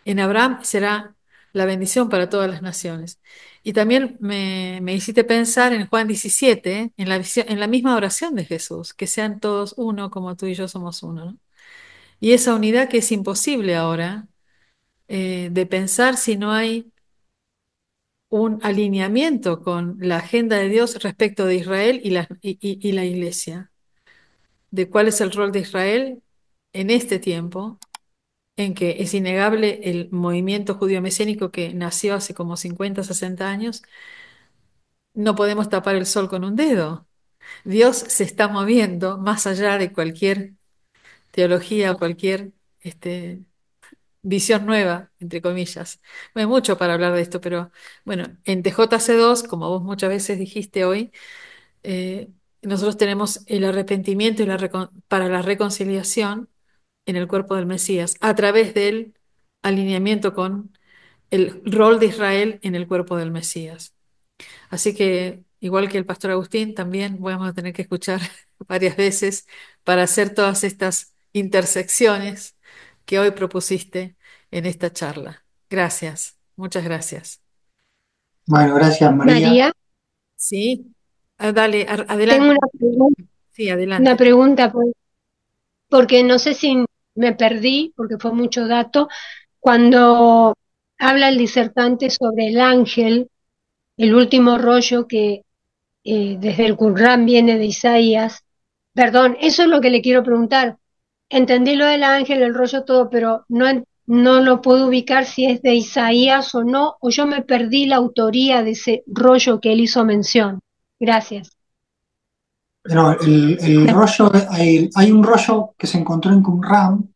En Abraham será la bendición para todas las naciones. Y también me hiciste pensar en Juan 17, en la misma oración de Jesús, que sean todos uno como tú y yo somos uno, ¿no? Y esa unidad que es imposible ahora de pensar si no hay un alineamiento con la agenda de Dios respecto de Israel y la iglesia, de cuál es el rol de Israel en este tiempo, en que es innegable el movimiento judío mesiánico que nació hace como 50, 60 años. No podemos tapar el sol con un dedo. Dios se está moviendo más allá de cualquier teología o cualquier visión nueva, entre comillas. No hay mucho para hablar de esto, pero bueno, en TJC2, como vos muchas veces dijiste hoy, eh, nosotros tenemos el arrepentimiento para la reconciliación en el cuerpo del Mesías, a través del alineamiento con el rol de Israel en el cuerpo del Mesías. Así que, igual que el pastor Agustín, también vamos a tener que escuchar varias veces para hacer todas estas intersecciones que hoy propusiste en esta charla. Gracias, muchas gracias. Bueno, gracias María. María, Sí, dale, tengo adelante. Sí, una adelante. pregunta porque no sé si me perdí, porque fue mucho dato, cuando habla el disertante sobre el ángel, el último rollo que desde el Qur'án viene de Isaías. Perdón, eso es lo que le quiero preguntar. Entendí lo del ángel, el rollo, todo, pero no lo puedo ubicar si es de Isaías o no, o yo me perdí la autoría de ese rollo que él hizo mención. Gracias. No, el rollo, hay un rollo que se encontró en Qumran.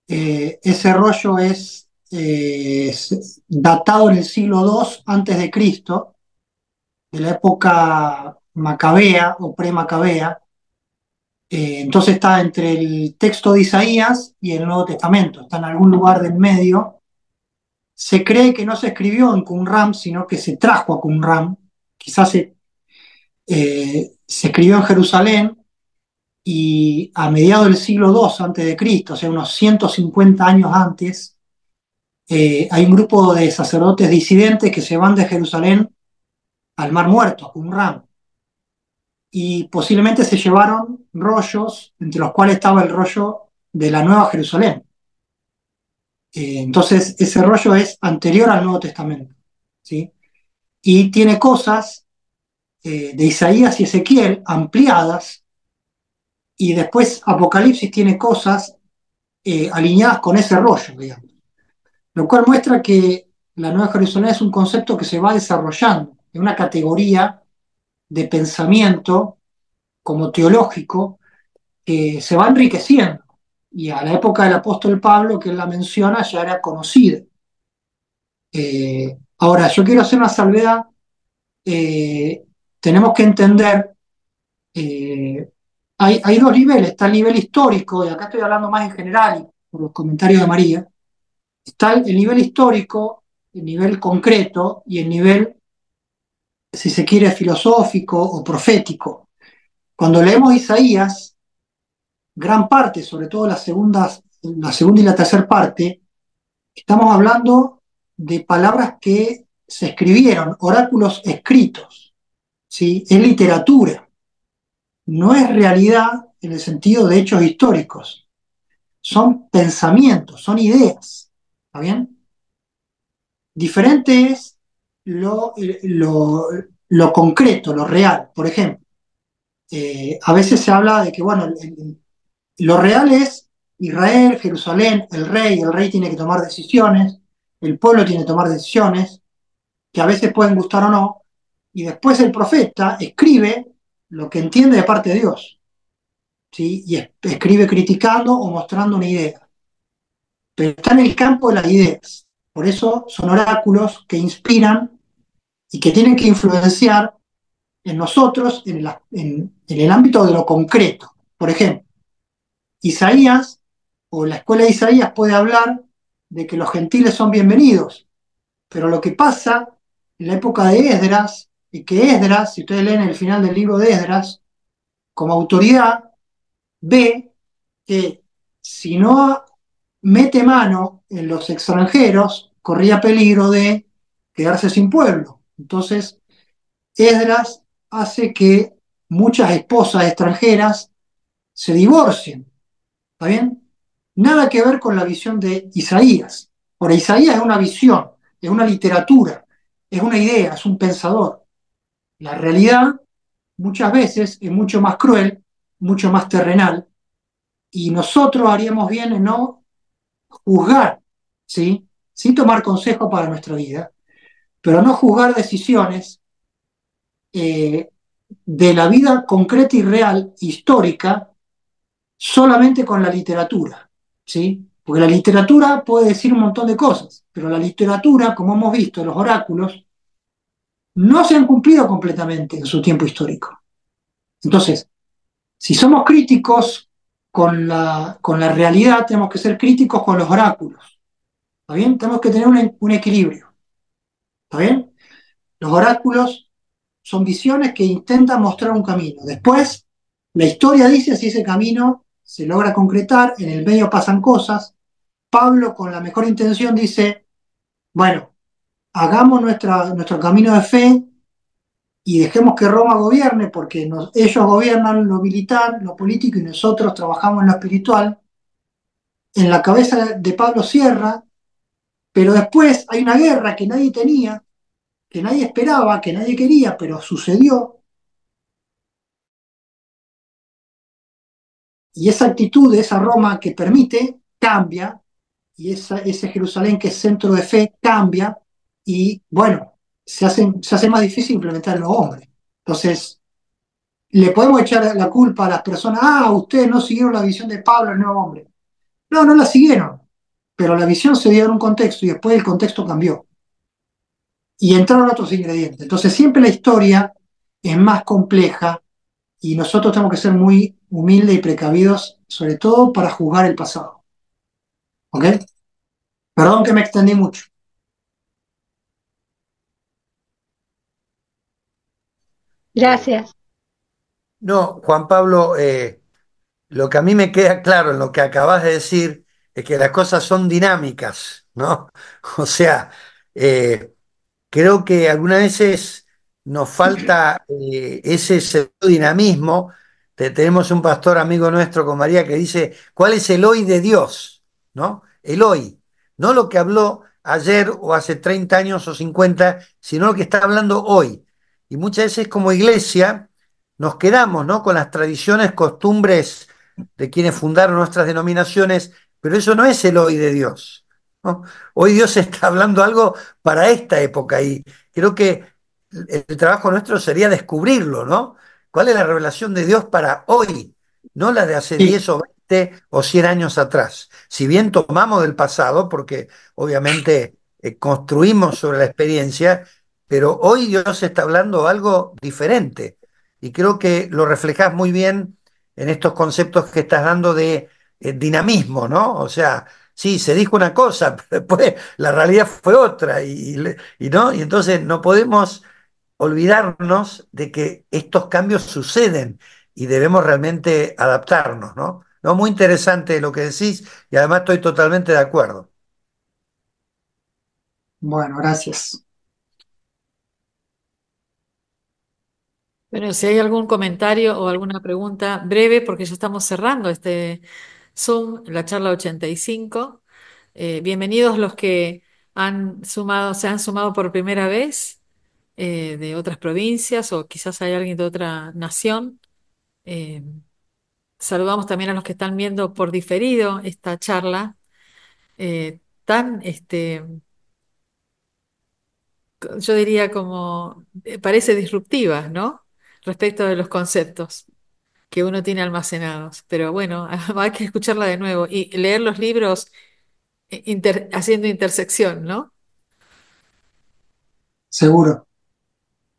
Ese rollo es datado en el siglo II antes de Cristo, de la época macabea o pre-macabea. Entonces está entre el texto de Isaías y el Nuevo Testamento, está en algún lugar del medio. Se cree que no se escribió en Qumran, sino que se trajo a Qumran. Quizás se escribió en Jerusalén y a mediados del siglo II antes de Cristo, o sea, unos 150 años antes, hay un grupo de sacerdotes disidentes que se van de Jerusalén al Mar Muerto, a Qumran, y posiblemente se llevaron rollos, entre los cuales estaba el rollo de la Nueva Jerusalén. Entonces, ese rollo es anterior al Nuevo Testamento, ¿sí? Y tiene cosas de Isaías y Ezequiel ampliadas, y después Apocalipsis tiene cosas alineadas con ese rollo, digamos. Lo cual muestra que la Nueva Jerusalén es un concepto que se va desarrollando, en una categoría de pensamiento como teológico que se va enriqueciendo. Y a la época del apóstol Pablo, que él la menciona, ya era conocida. Ahora, yo quiero hacer una salvedad. Tenemos que entender hay dos niveles, está el nivel histórico, y acá estoy hablando más en general, y por los comentarios de María, está el nivel histórico, el nivel concreto y el nivel, si se quiere, filosófico o profético. Cuando leemos Isaías, gran parte, sobre todo la segunda y la tercera parte, estamos hablando de palabras que se escribieron, oráculos escritos, ¿sí? Es literatura, no es realidad en el sentido de hechos históricos, son pensamientos, son ideas, ¿está bien? Diferente es lo concreto, lo real. Por ejemplo, a veces se habla de que, bueno, lo real es Israel, Jerusalén, el rey tiene que tomar decisiones, el pueblo tiene que tomar decisiones, que a veces pueden gustar o no, y después el profeta escribe lo que entiende de parte de Dios, ¿sí? Y escribe criticando o mostrando una idea, pero está en el campo de las ideas. Por eso son oráculos que inspiran y que tienen que influenciar en nosotros en el ámbito de lo concreto. Por ejemplo, Isaías o la escuela de Isaías puede hablar de que los gentiles son bienvenidos, pero lo que pasa en la época de Esdras, y que Esdras, si ustedes leen el final del libro de Esdras, como autoridad, ve que si no mete mano en los extranjeros, corría peligro de quedarse sin pueblo. Entonces, Esdras hace que muchas esposas extranjeras se divorcien, ¿está bien? Nada que ver con la visión de Isaías. Por Isaías es una visión, es una literatura, es una idea, es un pensador. La realidad muchas veces es mucho más cruel, mucho más terrenal, y nosotros haríamos bien en no juzgar, ¿sí? Sin tomar consejo para nuestra vida, pero no juzgar decisiones eh, de la vida concreta y real, histórica, solamente con la literatura, ¿sí? Porque la literatura puede decir un montón de cosas, pero la literatura, como hemos visto, los oráculos, no se han cumplido completamente en su tiempo histórico. Entonces, si somos críticos con la realidad, tenemos que ser críticos con los oráculos, ¿está bien? Tenemos que tener un equilibrio, ¿está bien? Los oráculos son visiones que intentan mostrar un camino. Después, la historia dice si ese camino se logra concretar, en el medio pasan cosas. Pablo, con la mejor intención, dice, bueno, hagamos nuestro camino de fe y dejemos que Roma gobierne, porque ellos gobiernan lo militar, lo político, y nosotros trabajamos en lo espiritual. En la cabeza de Pablo cierra, pero después hay una guerra que nadie tenía, que nadie esperaba, que nadie quería, pero sucedió, y esa actitud de esa Roma que permite cambia, y ese Jerusalén que es centro de fe cambia, y bueno, se hace más difícil implementar en los hombres. Entonces, le podemos echar la culpa a las personas, ustedes no siguieron la visión de Pablo, el nuevo hombre. No, no la siguieron, pero la visión se dio en un contexto y después el contexto cambió. Y entraron otros ingredientes. Entonces, siempre la historia es más compleja y nosotros tenemos que ser muy humildes y precavidos, sobre todo para juzgar el pasado. ¿Ok? Perdón que me extendí mucho. Gracias. No, Juan Pablo, lo que a mí me queda claro en lo que acabas de decir es que las cosas son dinámicas, ¿no? O sea, eh, creo que algunas veces nos falta ese dinamismo. Tenemos un pastor amigo nuestro con María que dice, ¿cuál es el hoy de Dios? ¿No? El hoy. No lo que habló ayer o hace 30 años o 50, sino lo que está hablando hoy. Y muchas veces como iglesia nos quedamos, ¿no? Con las tradiciones, costumbres de quienes fundaron nuestras denominaciones, pero eso no es el hoy de Dios, ¿no? Hoy Dios está hablando algo para esta época y creo que el trabajo nuestro sería descubrirlo, ¿no? ¿Cuál es la revelación de Dios para hoy? No la de hace Sí, 10 o 20 o 100 años atrás. Si bien tomamos del pasado, porque obviamente construimos sobre la experiencia, pero hoy Dios está hablando algo diferente. Y creo que lo reflejás muy bien en estos conceptos que estás dando de dinamismo, ¿no? O sea, sí, se dijo una cosa, pero después la realidad fue otra, ¿no? Y entonces no podemos olvidarnos de que estos cambios suceden y debemos realmente adaptarnos, ¿no? No, muy interesante lo que decís y además estoy totalmente de acuerdo. Bueno, gracias. Bueno, si hay algún comentario o alguna pregunta breve, porque ya estamos cerrando este Zoom, la charla 85. Bienvenidos los que se han sumado por primera vez de otras provincias o quizás hay alguien de otra nación. Eh, Saludamos también a los que están viendo por diferido esta charla tan, yo diría como, parece disruptiva, ¿no? Respecto de los conceptos que uno tiene almacenados. Pero bueno, hay que escucharla de nuevo y leer los libros haciendo intersección, ¿no? Seguro,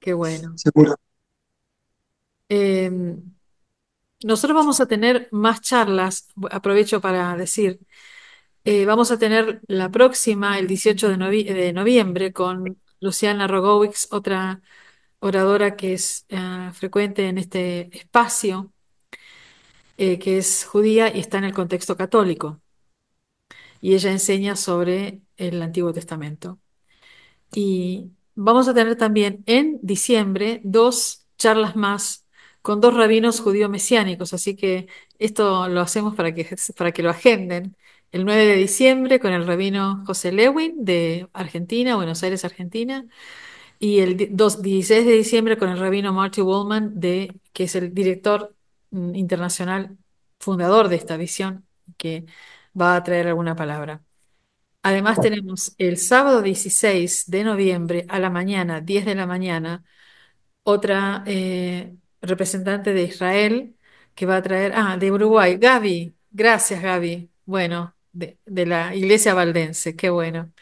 Qué bueno. seguro. Eh, Nosotros vamos a tener más charlas, aprovecho para decir, vamos a tener la próxima, el 18 de noviembre, con Luciana Rogowicz, otra oradora que es frecuente en este espacio, que es judía y está en el contexto católico. Y ella enseña sobre el Antiguo Testamento. Y vamos a tener también en diciembre dos charlas más con dos rabinos judío mesiánicos, así que esto lo hacemos para que lo agenden. El 9 de diciembre con el rabino José Lewin de Argentina, Buenos Aires, Argentina, y el 16 de diciembre con el rabino Marty Wallman, que es el director internacional fundador de esta visión, que va a traer alguna palabra. Además tenemos el sábado 16 de noviembre a la mañana, 10 de la mañana, otra representante de Israel que va a traer, de Uruguay, Gaby, gracias Gaby, bueno, de la Iglesia Valdense, qué bueno.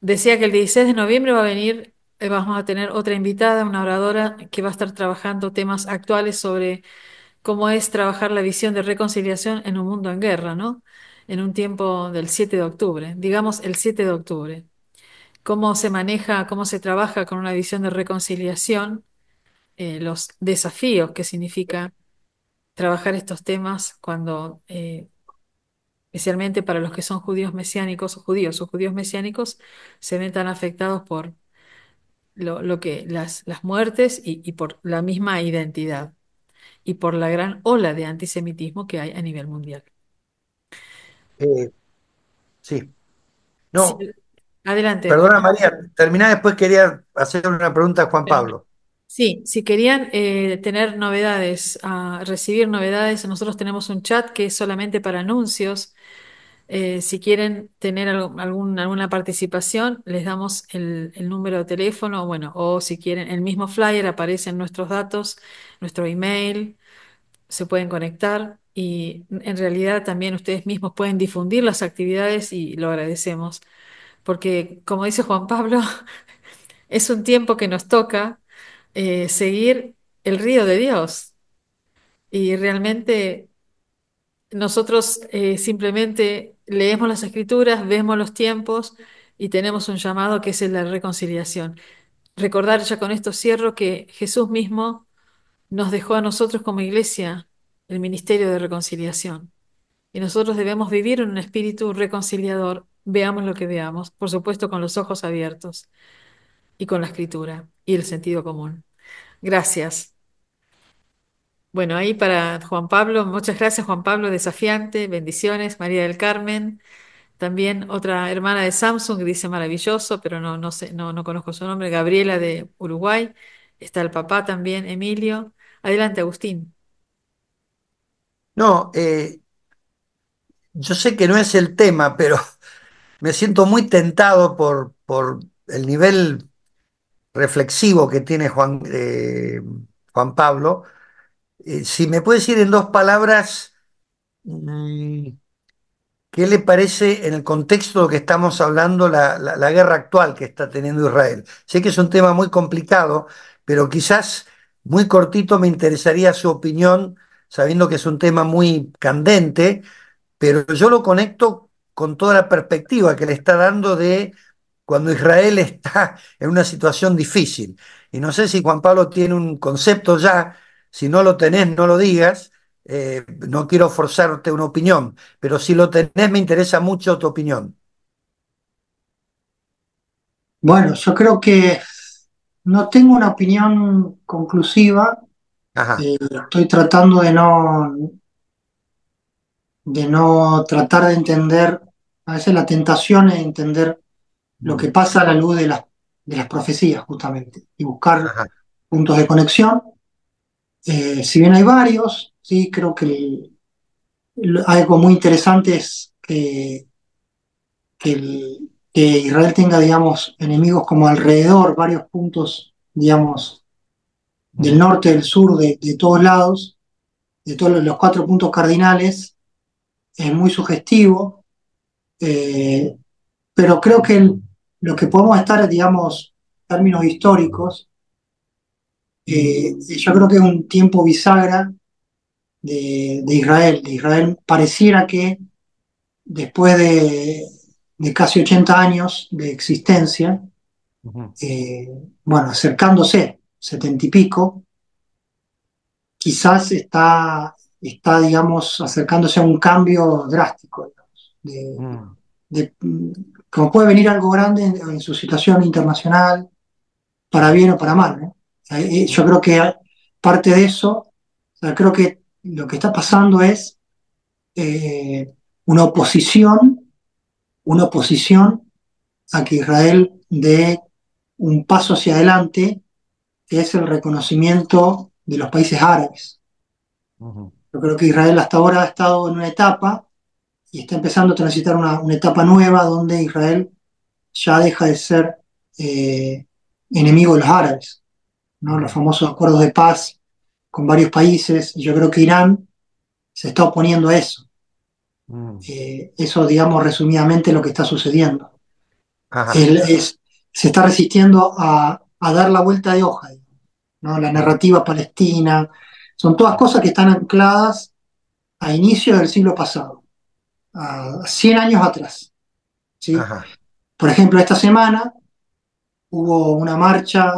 Decía que el 16 de noviembre va a venir, vamos a tener otra invitada, una oradora que va a estar trabajando temas actuales sobre cómo es trabajar la visión de reconciliación en un mundo en guerra, ¿no? En un tiempo del 7 de octubre, digamos el 7 de octubre. Cómo se maneja, cómo se trabaja con una visión de reconciliación, los desafíos que significa trabajar estos temas cuando, especialmente para los que son judíos mesiánicos, judíos o judíos mesiánicos, se ven tan afectados por lo que las muertes y por la misma identidad y por la gran ola de antisemitismo que hay a nivel mundial. Eh, sí, Sí, no, adelante, Juan. perdona María, terminá después quería hacer una pregunta a Juan Pablo. Sí, si querían tener novedades, recibir novedades, nosotros tenemos un chat que es solamente para anuncios. Si quieren tener alguna participación, les damos el número de teléfono, bueno, o si quieren, el mismo flyer aparecen nuestros datos, nuestro email, se pueden conectar y en realidad también ustedes mismos pueden difundir las actividades y lo agradecemos, porque como dice Juan Pablo, es un tiempo que nos toca seguir el río de Dios y realmente nosotros simplemente leemos las escrituras, vemos los tiempos y tenemos un llamado que es el de la reconciliación. Recordar, ya con esto cierro, que Jesús mismo nos dejó a nosotros como iglesia el ministerio de reconciliación. Y nosotros debemos vivir en un espíritu reconciliador, veamos lo que veamos, por supuesto con los ojos abiertos y con la escritura y el sentido común. Gracias. Bueno, ahí para Juan Pablo, muchas gracias Juan Pablo, desafiante, bendiciones, María del Carmen, también otra hermana de Samsung que dice maravilloso, pero no sé, no conozco su nombre, Gabriela de Uruguay, está el papá también, Emilio. Adelante, Agustín. No, yo sé que no es el tema, pero me siento muy tentado por el nivel reflexivo que tiene Juan Pablo. Si me puede decir en dos palabras, mm, ¿qué le parece en el contexto de lo que estamos hablando la guerra actual que está teniendo Israel? Sé que es un tema muy complicado, pero quizás muy cortito me interesaría su opinión sabiendo que es un tema muy candente, pero yo lo conecto con toda la perspectiva que le está dando de cuando Israel está en una situación difícil. Y no sé si Juan Pablo tiene un concepto ya, si no lo tenés, no lo digas, no quiero forzarte una opinión, pero si lo tenés me interesa mucho tu opinión. Bueno, yo creo que no tengo una opinión conclusiva. Ajá. Estoy tratando de no tratar de entender, a veces la tentación es entender lo que Mm. pasa a la luz de las profecías, justamente, y buscar Ajá. puntos de conexión. Si bien hay varios, sí, creo que algo muy interesante es que Israel tenga, digamos, enemigos como alrededor, varios puntos, digamos, del Mm. norte, del sur, de todos lados, de todos los cuatro puntos cardinales, es muy sugestivo, eh, pero creo que lo que podemos estar, digamos, en términos históricos, yo creo que es un tiempo bisagra de Israel. De Israel pareciera que después de casi 80 años de existencia, Ujú. eh, bueno, acercándose, 70 y pico, quizás está, digamos, acercándose a un cambio drástico, digamos, Mm. de- como puede venir algo grande en su situación internacional, para bien o para mal, ¿no? Yo creo que parte de eso, o sea, creo que lo que está pasando es eh, una oposición, una oposición a que Israel dé un paso hacia adelante, que es el reconocimiento de los países árabes. Ujú. Yo creo que Israel hasta ahora ha estado en una etapa y está empezando a transitar una etapa nueva donde Israel ya deja de ser eh, enemigo de los árabes, ¿no? Los Ujú. famosos acuerdos de paz con varios países, y yo creo que Irán se está oponiendo a eso. Mm. Eso, digamos, resumidamente lo que está sucediendo. Ajá. Él se está resistiendo a dar la vuelta de hoja, ¿no? La Mm. narrativa palestina, son todas cosas que están ancladas a inicios del siglo pasado, a 100 años atrás, ¿sí? Ajá. Por ejemplo, esta semana hubo una marcha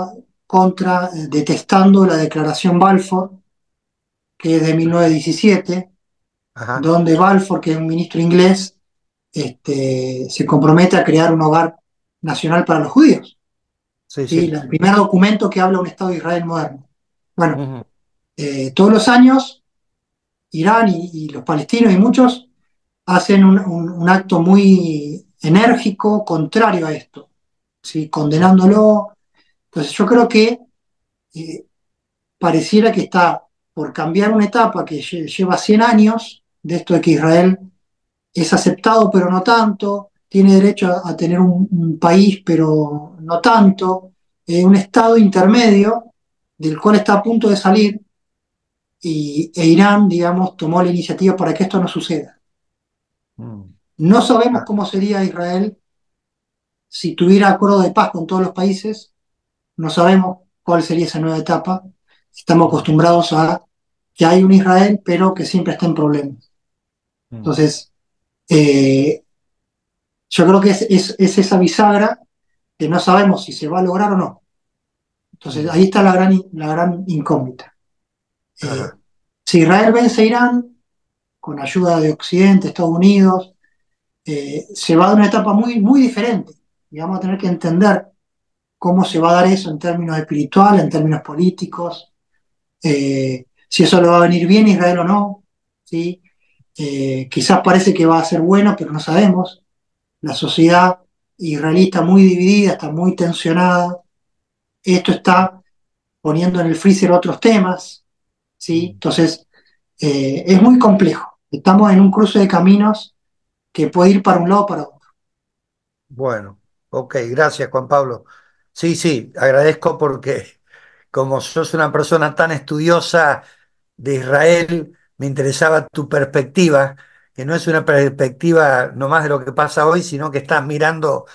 contra, detestando la declaración Balfour, que es de 1917, Ajá. donde Balfour, que es un ministro inglés, se compromete a crear un hogar nacional para los judíos, Sí, ¿sí? sí. El primer documento que habla de un Estado de Israel moderno. Bueno, Ujú. todos los años Irán y los palestinos y muchos hacen un acto muy enérgico contrario a esto, ¿sí? Condenándolo. Entonces yo creo que eh, pareciera que está por cambiar una etapa que lleva 100 años, de esto de que Israel es aceptado pero no tanto, tiene derecho a tener un país pero no tanto, un estado intermedio del cual está a punto de salir, e Irán, digamos, tomó la iniciativa para que esto no suceda. Mm. No sabemos Ah. cómo sería Israel si tuviera acuerdo de paz con todos los países, no sabemos cuál sería esa nueva etapa. Estamos Mm. acostumbrados a que hay un Israel, pero que siempre está en problemas. Mm. Entonces, eh, yo creo que es esa bisagra que no sabemos si se va a lograr o no. Entonces, Mm. ahí está la gran incógnita. Eh, Ajá. si Israel vence a Irán, con ayuda de Occidente, Estados Unidos, se va a dar una etapa muy, muy diferente. Y vamos a tener que entender cómo se va a dar eso en términos espirituales, en términos políticos, si eso le va a venir bien a Israel o no, ¿sí? Quizás parece que va a ser bueno, pero no sabemos. La sociedad israelí está muy dividida, está muy tensionada. Esto está poniendo en el freezer otros temas, ¿sí? Mm. Entonces, es muy complejo. Estamos en un cruce de caminos que puede ir para un lado o para otro. Bueno, ok, gracias Juan Pablo. Sí, sí, agradezco porque como sos una persona tan estudiosa de Israel, me interesaba tu perspectiva, que no es una perspectiva nomás de lo que pasa hoy, sino que estás mirando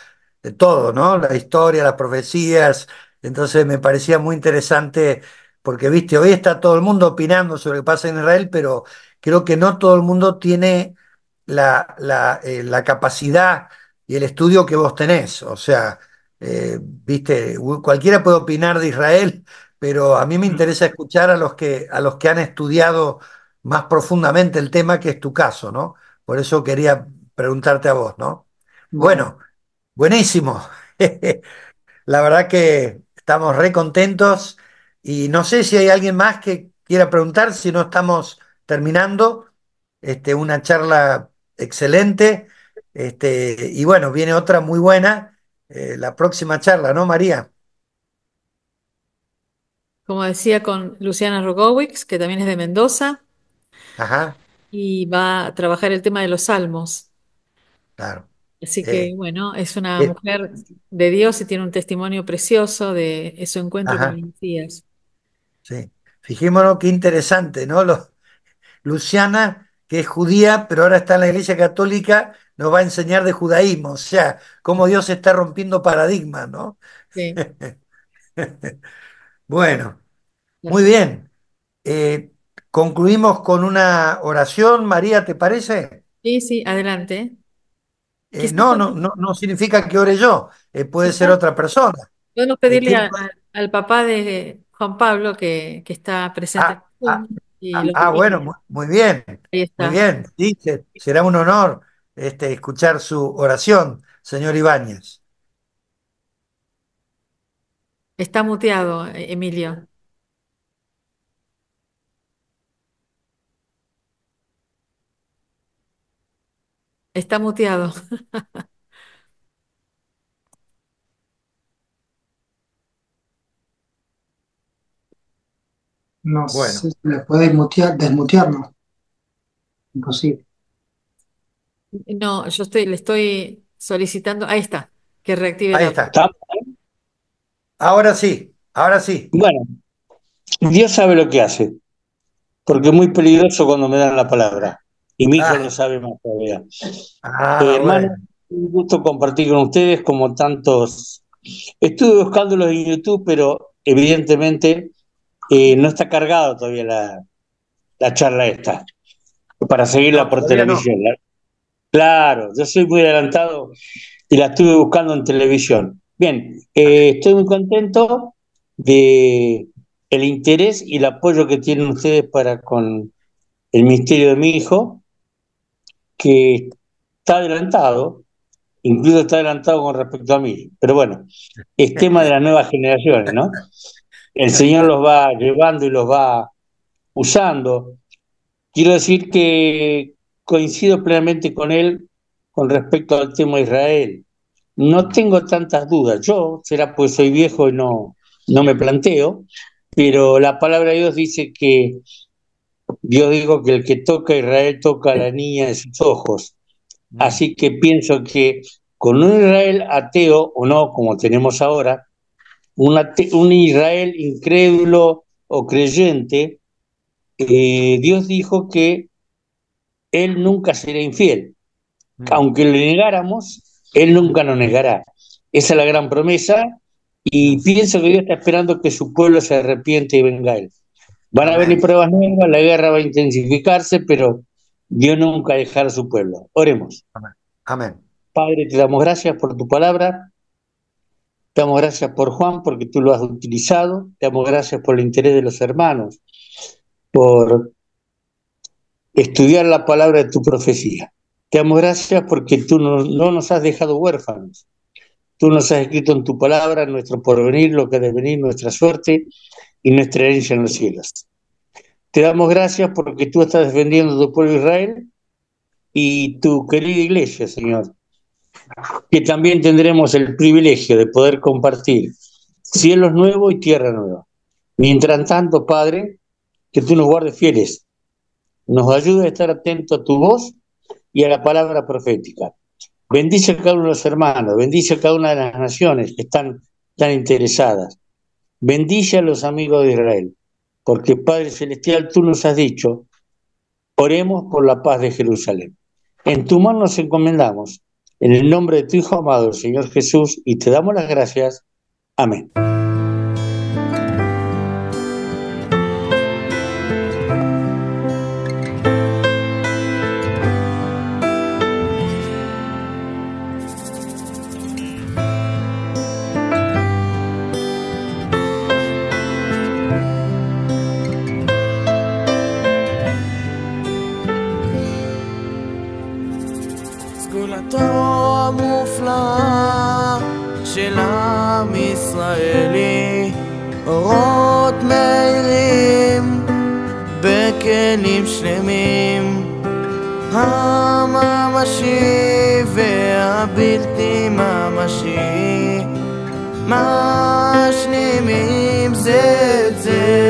de todo, ¿no? La historia, las profecías. Entonces me parecía muy interesante porque viste, hoy está todo el mundo opinando sobre lo que pasa en Israel, pero creo que no todo el mundo tiene la capacidad y el estudio que vos tenés. O sea, viste, cualquiera puede opinar de Israel, pero a mí me interesa escuchar a los que han estudiado más profundamente el tema, que es tu caso, ¿no? Por eso quería preguntarte a vos, ¿no? Bueno, Bueno, buenísimo. La verdad que estamos re contentos y no sé si hay alguien más que quiera preguntar, si no estamos terminando. Una charla excelente. Y bueno, viene otra muy buena, la próxima charla, ¿no, María? Como decía, con Luciana Rogowicz, que también es de Mendoza, Ajá, y va a trabajar el tema de los salmos. claro. Así que, Eh, bueno, es una eh, mujer de Dios y tiene un testimonio precioso de su encuentro con ajá, el Mesías. sí. Fijémonos qué interesante, ¿no? Luciana, que es judía, pero ahora está en la Iglesia Católica, nos va a enseñar de judaísmo, o sea, cómo Dios está rompiendo paradigmas, ¿no? Sí, Bueno, muy así. bien. Eh, Concluimos con una oración, María, ¿te parece? Sí, sí, adelante. Quizás No significa que ore yo, puede ser quizás otra persona. podemos pedirle ¿Quién al papá de Juan Pablo que está presente en Ah, Zoom y lo bueno, bendiga. muy bien, Ahí muy está. bien. Sí, será un honor escuchar su oración, señor Ibáñez. Está muteado, Emilio. Está muteado. no Bueno, sé si le puede desmutear, no, imposible. No, le estoy solicitando. Ahí está, que reactive el ahí audio. está. Ahora sí, ahora sí. Bueno, Dios sabe lo que hace, porque es muy peligroso cuando me dan la palabra. Y mi hijo lo Ah, sabe más todavía. Hermano, bueno. un gusto compartir con ustedes como tantos. Estuve buscándolos en YouTube, pero evidentemente no está cargado todavía la charla esta, para seguirla No, por todavía no. televisión. Claro, yo soy muy adelantado y la estuve buscando en televisión. Bien, estoy muy contento de el interés y el apoyo que tienen ustedes para con el ministerio de mi hijo, que está adelantado, incluso está adelantado con respecto a mí. Pero bueno, es tema de las nuevas generaciones, ¿no? El Señor los va llevando y los va usando. Quiero decir que coincido plenamente con él con respecto al tema de Israel. No tengo tantas dudas. Yo, será pues soy viejo y no me planteo, pero la palabra de Dios dice que Dios dijo que el que toca a Israel toca a la niña de sus ojos. Mm, Así que pienso que con un Israel ateo o no, como tenemos ahora, un Israel incrédulo o creyente, Dios dijo que Él nunca será infiel. mm, Aunque le negáramos, Él nunca nos negará. Esa es la gran promesa y mm. pienso que Dios está esperando que su pueblo se arrepiente y venga a Él. Van a venir Amén. pruebas nuevas, la guerra va a intensificarse, pero Dios nunca dejará a su pueblo. Oremos. Amén. Amén. Padre, te damos gracias por tu palabra, te damos gracias por Juan porque tú lo has utilizado, te damos gracias por el interés de los hermanos, por estudiar la palabra de tu profecía. Te damos gracias porque tú no nos has dejado huérfanos. Tú nos has escrito en tu palabra nuestro porvenir, lo que ha de venir, nuestra suerte y nuestra herencia en los cielos. Te damos gracias porque tú estás defendiendo a tu pueblo Israel y tu querida iglesia, Señor, que también tendremos el privilegio de poder compartir cielos nuevos y tierra nueva. Mientras tanto, Padre, que tú nos guardes fieles, nos ayudes a estar atentos a tu voz y a la palabra profética. Bendice a cada uno de los hermanos, bendice a cada una de las naciones que están tan interesadas. Bendice a los amigos de Israel, porque Padre Celestial, tú nos has dicho, oremos por la paz de Jerusalén. En tu mano nos encomendamos, en el nombre de tu Hijo amado, el Señor Jesús, y te damos las gracias. Amén. של עם ישראלי, אורות מאירים בכלים שלמים, הממשי והבלתי ממשי משלימים זה את זה.